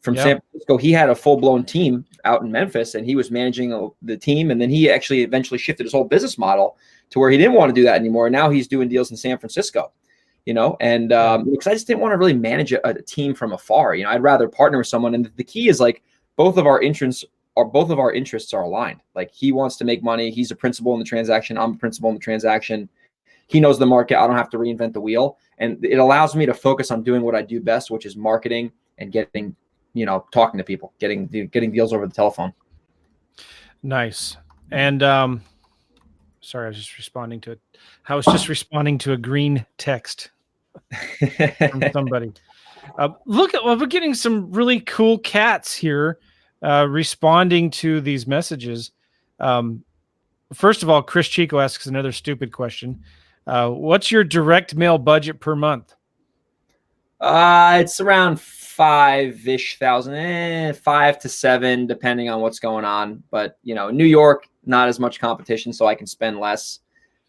B: from San Francisco, he had a full-blown team out in Memphis, and he was managing the team. And then he actually eventually shifted his whole business model to where he didn't want to do that anymore. And now he's doing deals in San Francisco. Because I just didn't want to really manage a team from afar. I'd rather partner with someone. And the key is like both of our interests are aligned. Like he wants to make money. He's a principal in the transaction. I'm a principal in the transaction. He knows the market. I don't have to reinvent the wheel. And it allows me to focus on doing what I do best, which is marketing and getting, talking to people, getting deals over the telephone.
A: Nice. And, sorry, I was just responding to it. I was just responding to a green text from somebody. We're getting some really cool cats here responding to these messages. First of all, Chris Chico asks another stupid question. What's your direct mail budget per month?
B: It's around $5,000, 5 to 7, depending on what's going on. But New York, not as much competition, so I can spend less.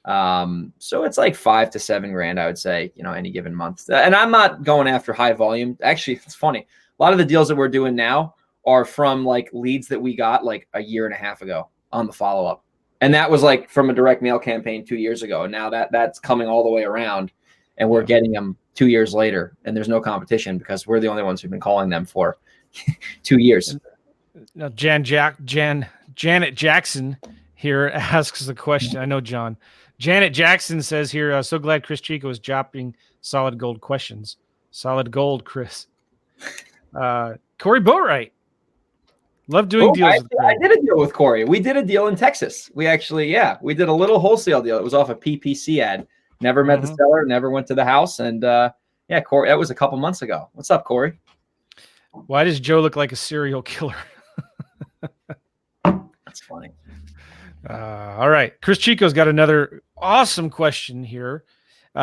B: So it's like 5 to 7 grand, I would say, any given month. And I'm not going after high volume. Actually, it's funny. A lot of the deals that we're doing now are from like leads that we got like a year and a half ago on the follow-up. And that was like from a direct mail campaign 2 years ago. And now that's coming all the way around, and we're getting them 2 years later, and there's no competition because we're the only ones who've been calling them for 2 years.
A: Now, Janet Jackson here asks the question. I know, John. Janet Jackson says here, so glad Chris Chico is dropping solid gold questions. Solid gold, Chris. Corey Boatwright. Love doing deals with Corey.
B: I did a deal with Corey. We did a deal in Texas. We actually, we did a little wholesale deal. It was off a PPC ad. Never met the seller, never went to the house. And Corey, that was a couple months ago. What's up, Corey?
A: Why does Joe look like a serial killer?
B: That's funny.
A: All right. Chris Chico's got another awesome question here.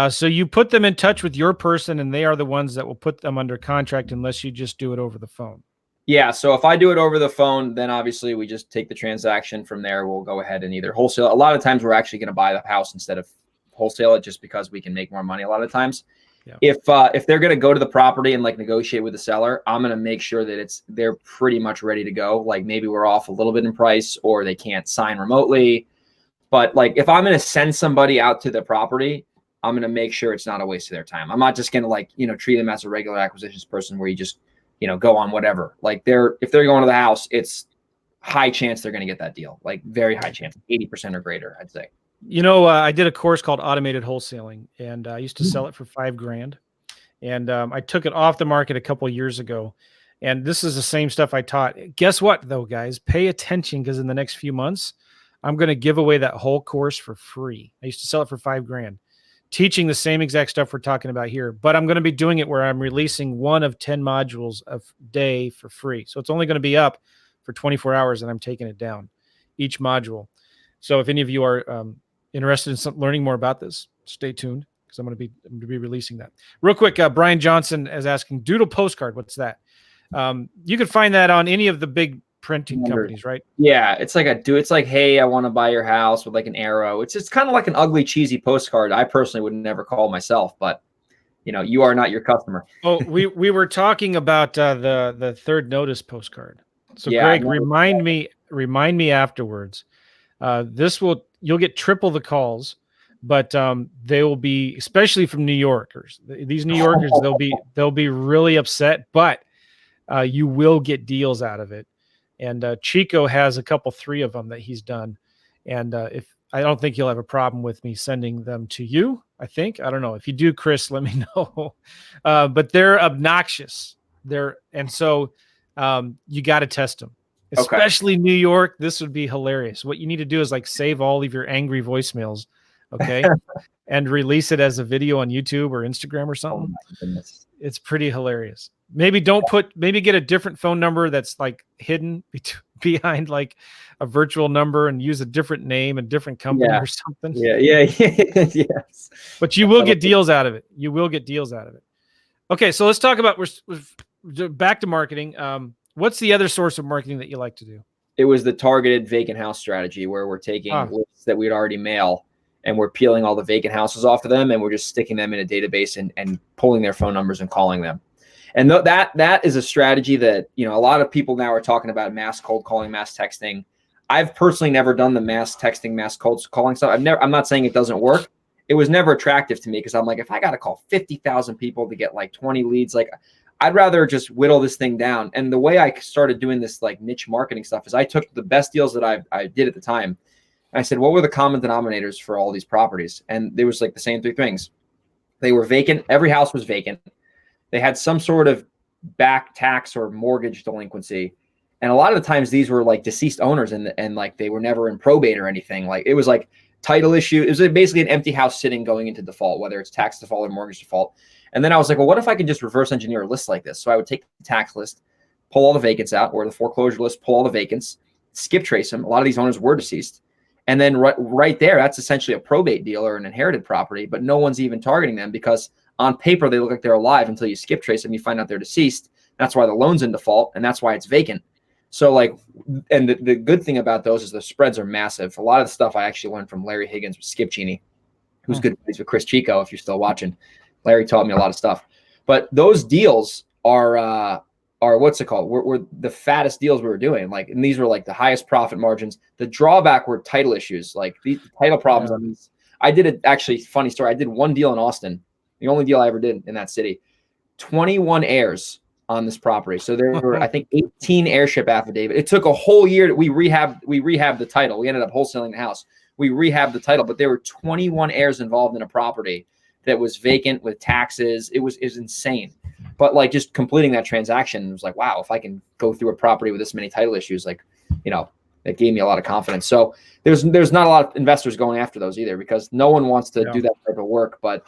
A: So you put them in touch with your person, and they are the ones that will put them under contract unless you just do it over the phone.
B: Yeah. So if I do it over the phone, then obviously we just take the transaction from there. We'll go ahead and either wholesale. A lot of times we're actually going to buy the house instead of wholesale it, just because we can make more money a lot of times. Yeah. If they're going to go to the property and like negotiate with the seller, I'm going to make sure that they're pretty much ready to go. Like maybe we're off a little bit in price, or they can't sign remotely. But like if I'm going to send somebody out to the property, I'm going to make sure it's not a waste of their time. I'm not just going to treat them as a regular acquisitions person where you just, go on whatever. Like if they're going to the house, it's high chance they're going to get that deal. Like very high chance, 80% or greater, I'd say.
A: I did a course called Automated Wholesaling, and I used to sell it for $5,000. And I took it off the market a couple of years ago. And this is the same stuff I taught. Guess what, though, guys? Pay attention, because in the next few months, I'm going to give away that whole course for free. I used to sell it for $5,000, teaching the same exact stuff we're talking about here. But I'm going to be doing it where I'm releasing 1 of 10 modules a day for free. So it's only going to be up for 24 hours, and I'm taking it down, each module. So if any of you are interested in learning more about this, stay tuned, because I'm going to be releasing that. Real quick, Brian Johnson is asking, Doodle postcard, what's that? You can find that on any of the big printing companies, right?
B: Yeah, it's like, hey, I want to buy your house, with like an arrow. It's kind of like an ugly, cheesy postcard. I personally would never call myself, but you are not your customer.
A: Oh, we were talking about the third notice postcard. So
B: Yeah,
A: Greg, remind me afterwards. You'll get triple the calls, but they will be, especially from New Yorkers. These New Yorkers, they'll be really upset, but you will get deals out of it. And Chico has a couple, 3 of them that he's done. And if I don't think you'll have a problem with me sending them to you. I don't know. If you do, Chris, let me know. But they're obnoxious. So you got to test them, especially New York. This would be hilarious. What you need to do is like save all of your angry voicemails. Okay. And release it as a video on YouTube or Instagram or something.
B: Oh my goodness.
A: It's pretty hilarious. Maybe get a different phone number that's like hidden behind like a virtual number and use a different name and different company or something.
B: Yeah. Yes.
A: But you will get deals out of it. Okay. So let's talk about, we're back to marketing. What's the other source of marketing that you like to do?
B: It was the targeted vacant house strategy, where we're taking lists that we'd already mail and we're peeling all the vacant houses off of them, and we're just sticking them in a database and pulling their phone numbers and calling them. And that is a strategy that, a lot of people now are talking about, mass cold calling, mass texting. I've personally never done the mass texting, mass cold calling stuff. I'm not saying it doesn't work. It was never attractive to me, because I'm like, if I got to call 50,000 people to get like 20 leads, like I'd rather just whittle this thing down. And the way I started doing this like niche marketing stuff is I took the best deals that I did at the time. I said, what were the common denominators for all these properties? And there was like the same 3 things. They were vacant. Every house was vacant. They had some sort of back tax or mortgage delinquency. And a lot of the times these were like deceased owners, and like they were never in probate or anything. Like it was like title issue. It was basically an empty house sitting going into default, whether it's tax default or mortgage default. And then I was like, well, what if I can just reverse engineer a list like this? So I would take the tax list, pull all the vacants out, or the foreclosure list, pull all the vacants, skip trace them. A lot of these owners were deceased. And then right there, that's essentially a probate deal or an inherited property, but no one's even targeting them, because on paper, they look like they're alive until you skip trace them. You find out they're deceased. That's why the loan's in default, and that's why it's vacant. So like, and the good thing about those is the spreads are massive. A lot of the stuff I actually learned from Larry Higgins with Skip Cheney, who's good buddies with Chris Chico, if you're still watching. Larry taught me a lot of stuff. But those deals are what's it called? Were the fattest deals we were doing. Like, and these were like the highest profit margins. The drawback were title issues, like the title problems on these. I did it, actually, funny story. I did one deal in Austin, the only deal I ever did in that city. 21 heirs on this property. So there were, I think, 18 heirship affidavits. It took a whole year. We rehabbed the title. We ended up wholesaling the house. We rehabbed the title, but there were 21 heirs involved in a property that was vacant with taxes. It was insane. But like just completing that transaction, it was like, wow, if I can go through a property with this many title issues, like, that gave me a lot of confidence. So there's not a lot of investors going after those either, because no one wants to do that type of work. But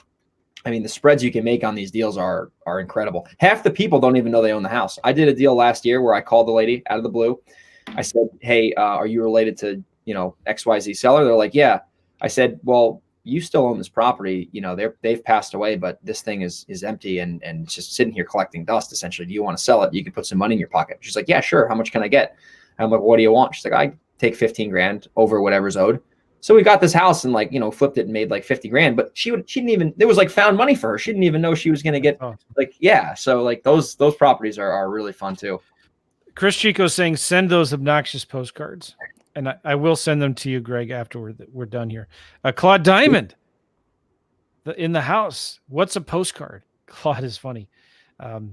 B: I mean, the spreads you can make on these deals are incredible. Half the people don't even know they own the house. I did a deal last year where I called the lady out of the blue. I said, hey, are you related to, XYZ seller? They're like, yeah. I said, well, you still own this property. They've passed away, but this thing is empty and it's just sitting here collecting dust, essentially. Do you want to sell it? You can put some money in your pocket. She's like, yeah, sure. How much can I get? I'm like, what do you want? She's like, I take 15 grand over whatever's owed. So we got this house and flipped it and made like 50 grand, but she didn't even, it was like found money for her. She didn't even know she was going to get So like those properties are really fun too.
A: Chris Chico's saying, send those obnoxious postcards. And I will send them to you, Greg, after we're done here. Claude Diamond in the house. What's a postcard? Claude is funny.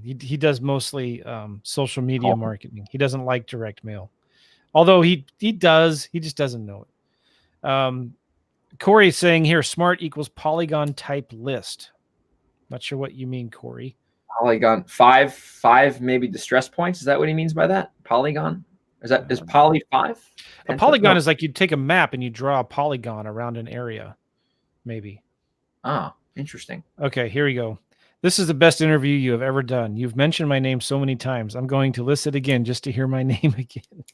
A: He does mostly social media marketing. He doesn't like direct mail. Although he does, he just doesn't know it. Corey saying here, smart equals polygon type list. Not sure what you mean, Corey.
B: Polygon, five maybe distress points. Is that what he means by that? Polygon? Is poly 5?
A: A polygon is like you take a map and you draw a polygon around an area, maybe.
B: Ah, interesting.
A: Okay, here we go. This is the best interview you have ever done. You've mentioned my name so many times. I'm going to list it again just to hear my name again.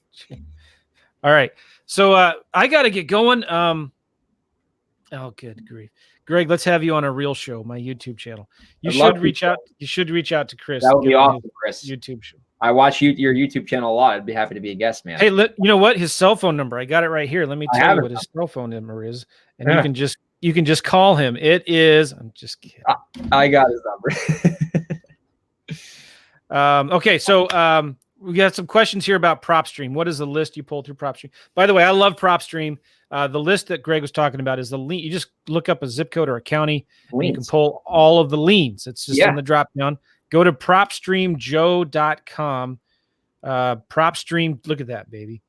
A: All right. So I got to get going. Oh, good grief. Greg, let's have you on a real show, my YouTube channel. You should reach out to Chris.
B: That would be awesome, Chris.
A: YouTube show.
B: I watch your YouTube channel a lot. I'd be happy to be a guest, man.
A: Hey, you know what? His cell phone number. I got it right here. Let me tell you what his cell phone number is. And you can just you can just call him. It is, I'm just kidding.
B: I got his number.
A: Okay, so we got some questions here about PropStream. What is the list you pull through PropStream? By the way, I love PropStream. The list that Greg was talking about is the lien. You just look up a zip code or a county, and you can pull all of the liens. It's just in the drop down. Go to propstreamjoe.com. PropStream, look at that, baby.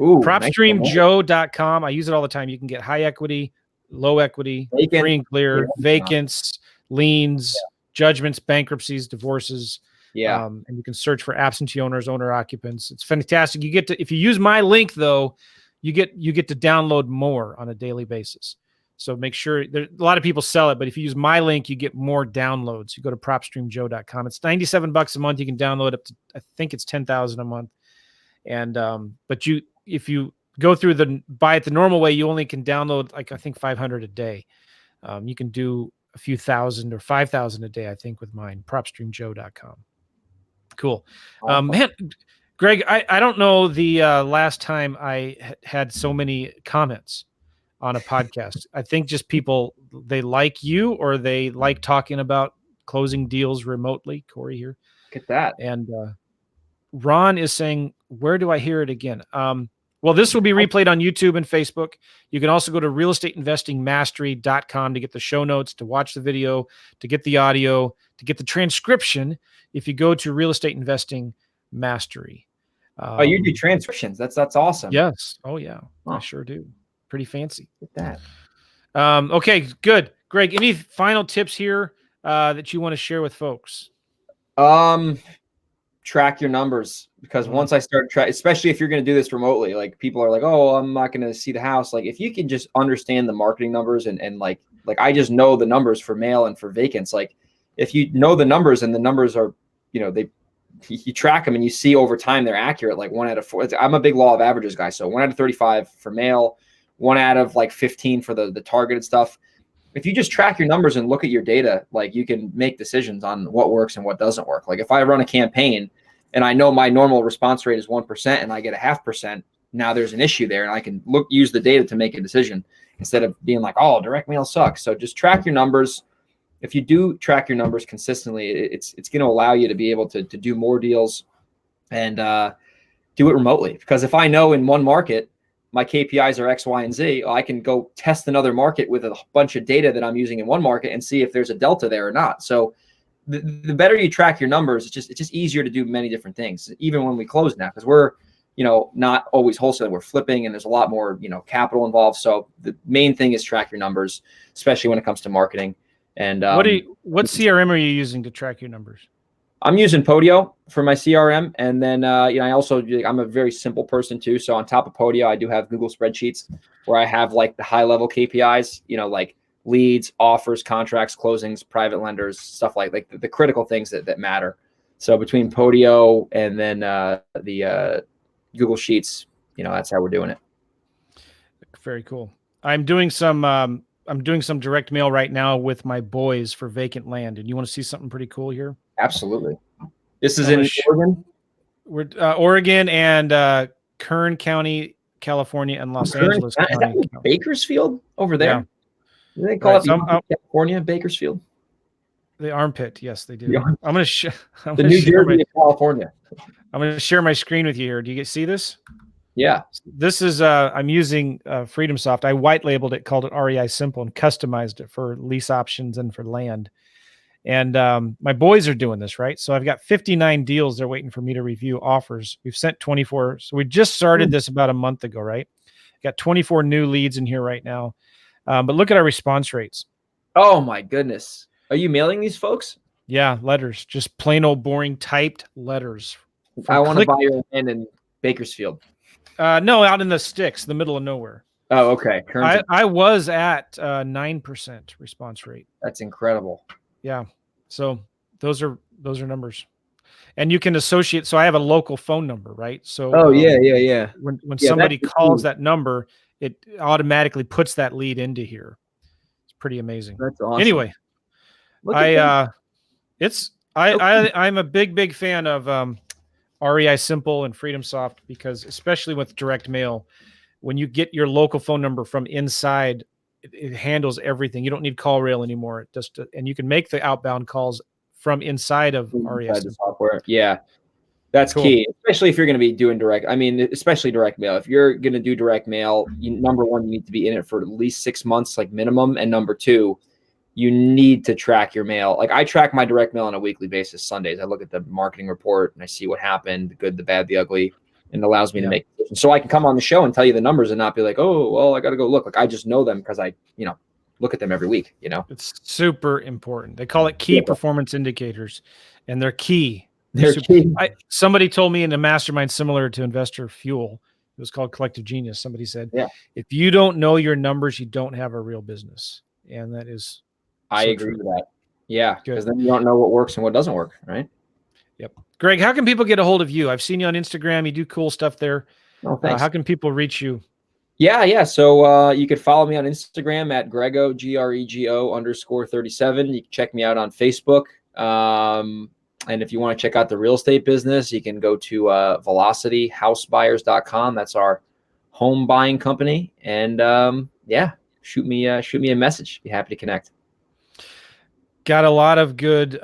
B: Ooh,
A: PropStreamjoe.com. I use it all the time. You can get high equity, low equity,
B: vacant,
A: free and clear, vacants, liens, judgments, bankruptcies, divorces.
B: Yeah.
A: And you can search for absentee owners, owner occupants. It's fantastic. You get to, if you use my link though, you get to download more on a daily basis. So make sure a lot of people sell it, but if you use my link, you get more downloads. You go to propstreamjoe.com. It's $97 a month. You can download up to, I think it's 10,000 a month. And, but if you go through buy it the normal way, you only can download like, I think 500 a day. You can do a few thousand or 5,000 a day, I think, with mine, propstreamjoe.com. Cool. Man, Greg, I don't know the last time I had so many comments on a podcast. I think just people, they like you or they like talking about closing deals remotely. Corey here.
B: Look at that.
A: And Ron is saying, where do I hear it again? Well, this will be replayed on YouTube and Facebook. You can also go to realestateinvestingmastery.com to get the show notes, to watch the video, to get the audio, to get the transcription. If you go to Real Estate Investing Mastery.
B: Oh, you do transcriptions. That's awesome.
A: Yes. Oh, yeah. Huh. I sure do. Pretty fancy.
B: Look at
A: that. Okay, good. Greg, any final tips here that you want to share with folks?
B: Track your numbers, because once I start especially if you're going to do this remotely, like people are like, oh, I'm not going to see the house. Like if you can just understand the marketing numbers and like I just know the numbers for mail and for vacants. Like if you know the numbers and the numbers are, you track them and you see over time they're accurate. Like 1 out of 4. I'm a big law of averages guy. So 1 out of 35 for mail, 1 out of like 15 for the targeted stuff. If you just track your numbers and look at your data, like you can make decisions on what works and what doesn't work. Like if I run a campaign and I know my normal response rate is 1% and I get a 0.5%, now there's an issue there, and I can use the data to make a decision instead of being like, oh, direct mail sucks. So just track your numbers. If you do track your numbers consistently, it's going to allow you to be able to do more deals and do it remotely. Because if I know in one market my KPIs are X, Y, and Z, I can go test another market with a bunch of data that I'm using in one market and see if there's a delta there or not. So the better you track your numbers, it's just easier to do many different things, even when we close now, because we're not always wholesale, we're flipping, and there's a lot more capital involved. So the main thing is track your numbers, especially when it comes to marketing. And
A: what CRM are you using to track your numbers?
B: I'm using Podio for my CRM, and then I also, I'm a very simple person too. So on top of Podio, I do have Google spreadsheets where I have like the high level KPIs, like leads, offers, contracts, closings, private lenders, stuff like the critical things that matter. So between Podio and then the Google Sheets, that's how we're doing it.
A: Very cool. I'm doing some direct mail right now with my boys for vacant land. And you want to see something pretty cool here?
B: Absolutely. This is in Oregon?
A: We're Oregon and Kern County, California, and Los Angeles County.
B: Bakersfield over there? Yeah. Do they call it California, Bakersfield?
A: The armpit, yes, they do. I'm going to
B: the New Jersey of California.
A: I'm going to share my screen with you here. Do you see this?
B: Yeah.
A: This is I'm using FreedomSoft. I white labeled it, called it REI Simple, and customized it for lease options and for land. And my boys are doing this, right? So I've got 59 deals they're waiting for me to review offers. We've sent 24. So we just started this about a month ago, right? Got 24 new leads in here right now. But look at our response rates.
B: Oh my goodness. Are you mailing these folks?
A: Yeah, letters. Just plain old boring typed letters.
B: I want to buy your land in Bakersfield.
A: No, out in the sticks, the middle of nowhere.
B: Oh, okay.
A: I was at 9% response rate.
B: That's incredible.
A: Yeah. So those are numbers, and you can associate. So I have a local phone number, right? So
B: yeah.
A: When somebody calls that number, it automatically puts that lead into here. It's pretty amazing.
B: That's awesome.
A: Anyway, I'm a big fan of REI Simple and FreedomSoft, because especially with direct mail, when you get your local phone number from inside it handles everything. You don't need call rail anymore. And you can make the outbound calls from inside of REI
B: inside the software. Yeah. That's
A: Cool.
B: key, especially if you're going to be doing direct. I mean, especially direct mail. If you're going to do direct mail, number one, you need to be in it for at least 6 months, like minimum. And number two, you need to track your mail. Like I track my direct mail on a weekly basis. Sundays, I look at the marketing report and I see what happened, the good, the bad, the ugly, and it allows me to make decisions. So I can come on the show and tell you the numbers and not be like, oh, well, I got to go look. Like I just know them because I, look at them every week.
A: It's super important. They call it key performance indicators, and they're key. Somebody told me in a mastermind similar to Investor Fuel, it was called Collective Genius. Somebody said, if you don't know your numbers, you don't have a real business. And that is,
B: I agree with that. Yeah. Because then you don't know what works and what doesn't work. Right.
A: Yep. Greg, how can people get a hold of you? I've seen you on Instagram. You do cool stuff there.
B: Oh, thanks.
A: How can people reach you?
B: Yeah. So you could follow me on Instagram at Grego, GREGO_37. You can check me out on Facebook. And if you want to check out the real estate business, you can go to velocityhousebuyers.com. That's our home buying company. And shoot me a message. Be happy to connect.
A: Got a lot of good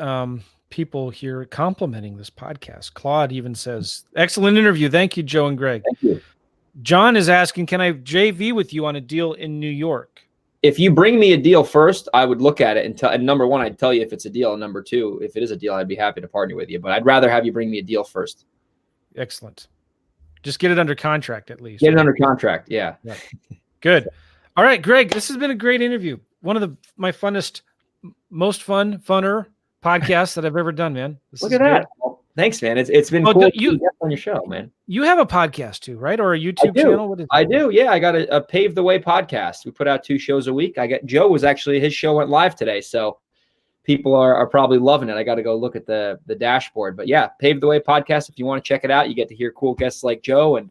A: people here complimenting this podcast. Claude even says, excellent interview. Thank you, Joe and Greg.
B: Thank you.
A: John is asking, can I JV with you on a deal in New York?
B: If you bring me a deal first, I would look at it and number one, I'd tell you if it's a deal. And number two, if it is a deal, I'd be happy to partner with you. But I'd rather have you bring me a deal first.
A: Excellent. Just get it under contract at least.
B: Get it under contract. Yeah.
A: Right. Good. All right, Greg, this has been a great interview. One of my funnest, most funner podcasts that I've ever done, man.
B: Look at that. Well, thanks, man. It's been cool to get on your show, man.
A: You have a podcast too, right? Or a YouTube channel? What is it?
B: I do. Yeah. I got a Pave the Way podcast. We put out 2 shows a week. Joe was actually, his show went live today. So people are probably loving it. I got to go look at the dashboard, but yeah, Pave the Way podcast. If you want to check it out, you get to hear cool guests like Joe, and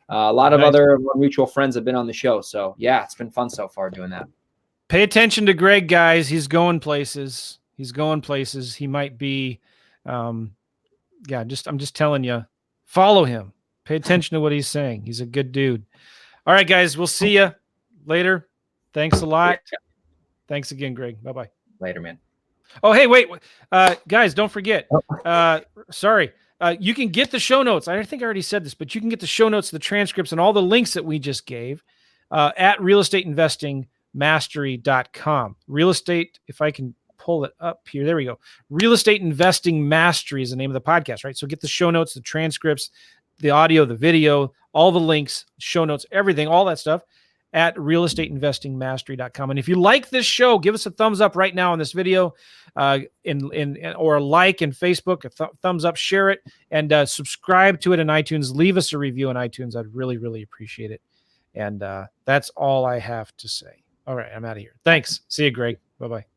B: a lot of other mutual friends have been on the show. So yeah, it's been fun so far doing that.
A: Pay attention to Greg, guys. He's going places. He might be, I'm just telling you, follow him. Pay attention to what he's saying. He's a good dude. All right, guys, we'll see you later. Thanks a lot. Thanks again, Greg. Bye-bye.
B: Later, man.
A: Oh, hey, wait. Guys, don't forget. Sorry. You can get the show notes. I think I already said this, but you can get the show notes, the transcripts, and all the links that we just gave at realestateinvestingmastery.com. Real estate, if I can pull it up here. There we go. Real Estate Investing Mastery is the name of the podcast, right? So get the show notes, the transcripts, the audio, the video, all the links, show notes, everything, all that stuff at realestateinvestingmastery.com. And if you like this show, give us a thumbs up right now on this video, or a like in Facebook, a thumbs up, share it, and subscribe to it in iTunes. Leave us a review in iTunes. I'd really, really appreciate it. And that's all I have to say. All right, I'm out of here. Thanks. See you, Greg. Bye-bye.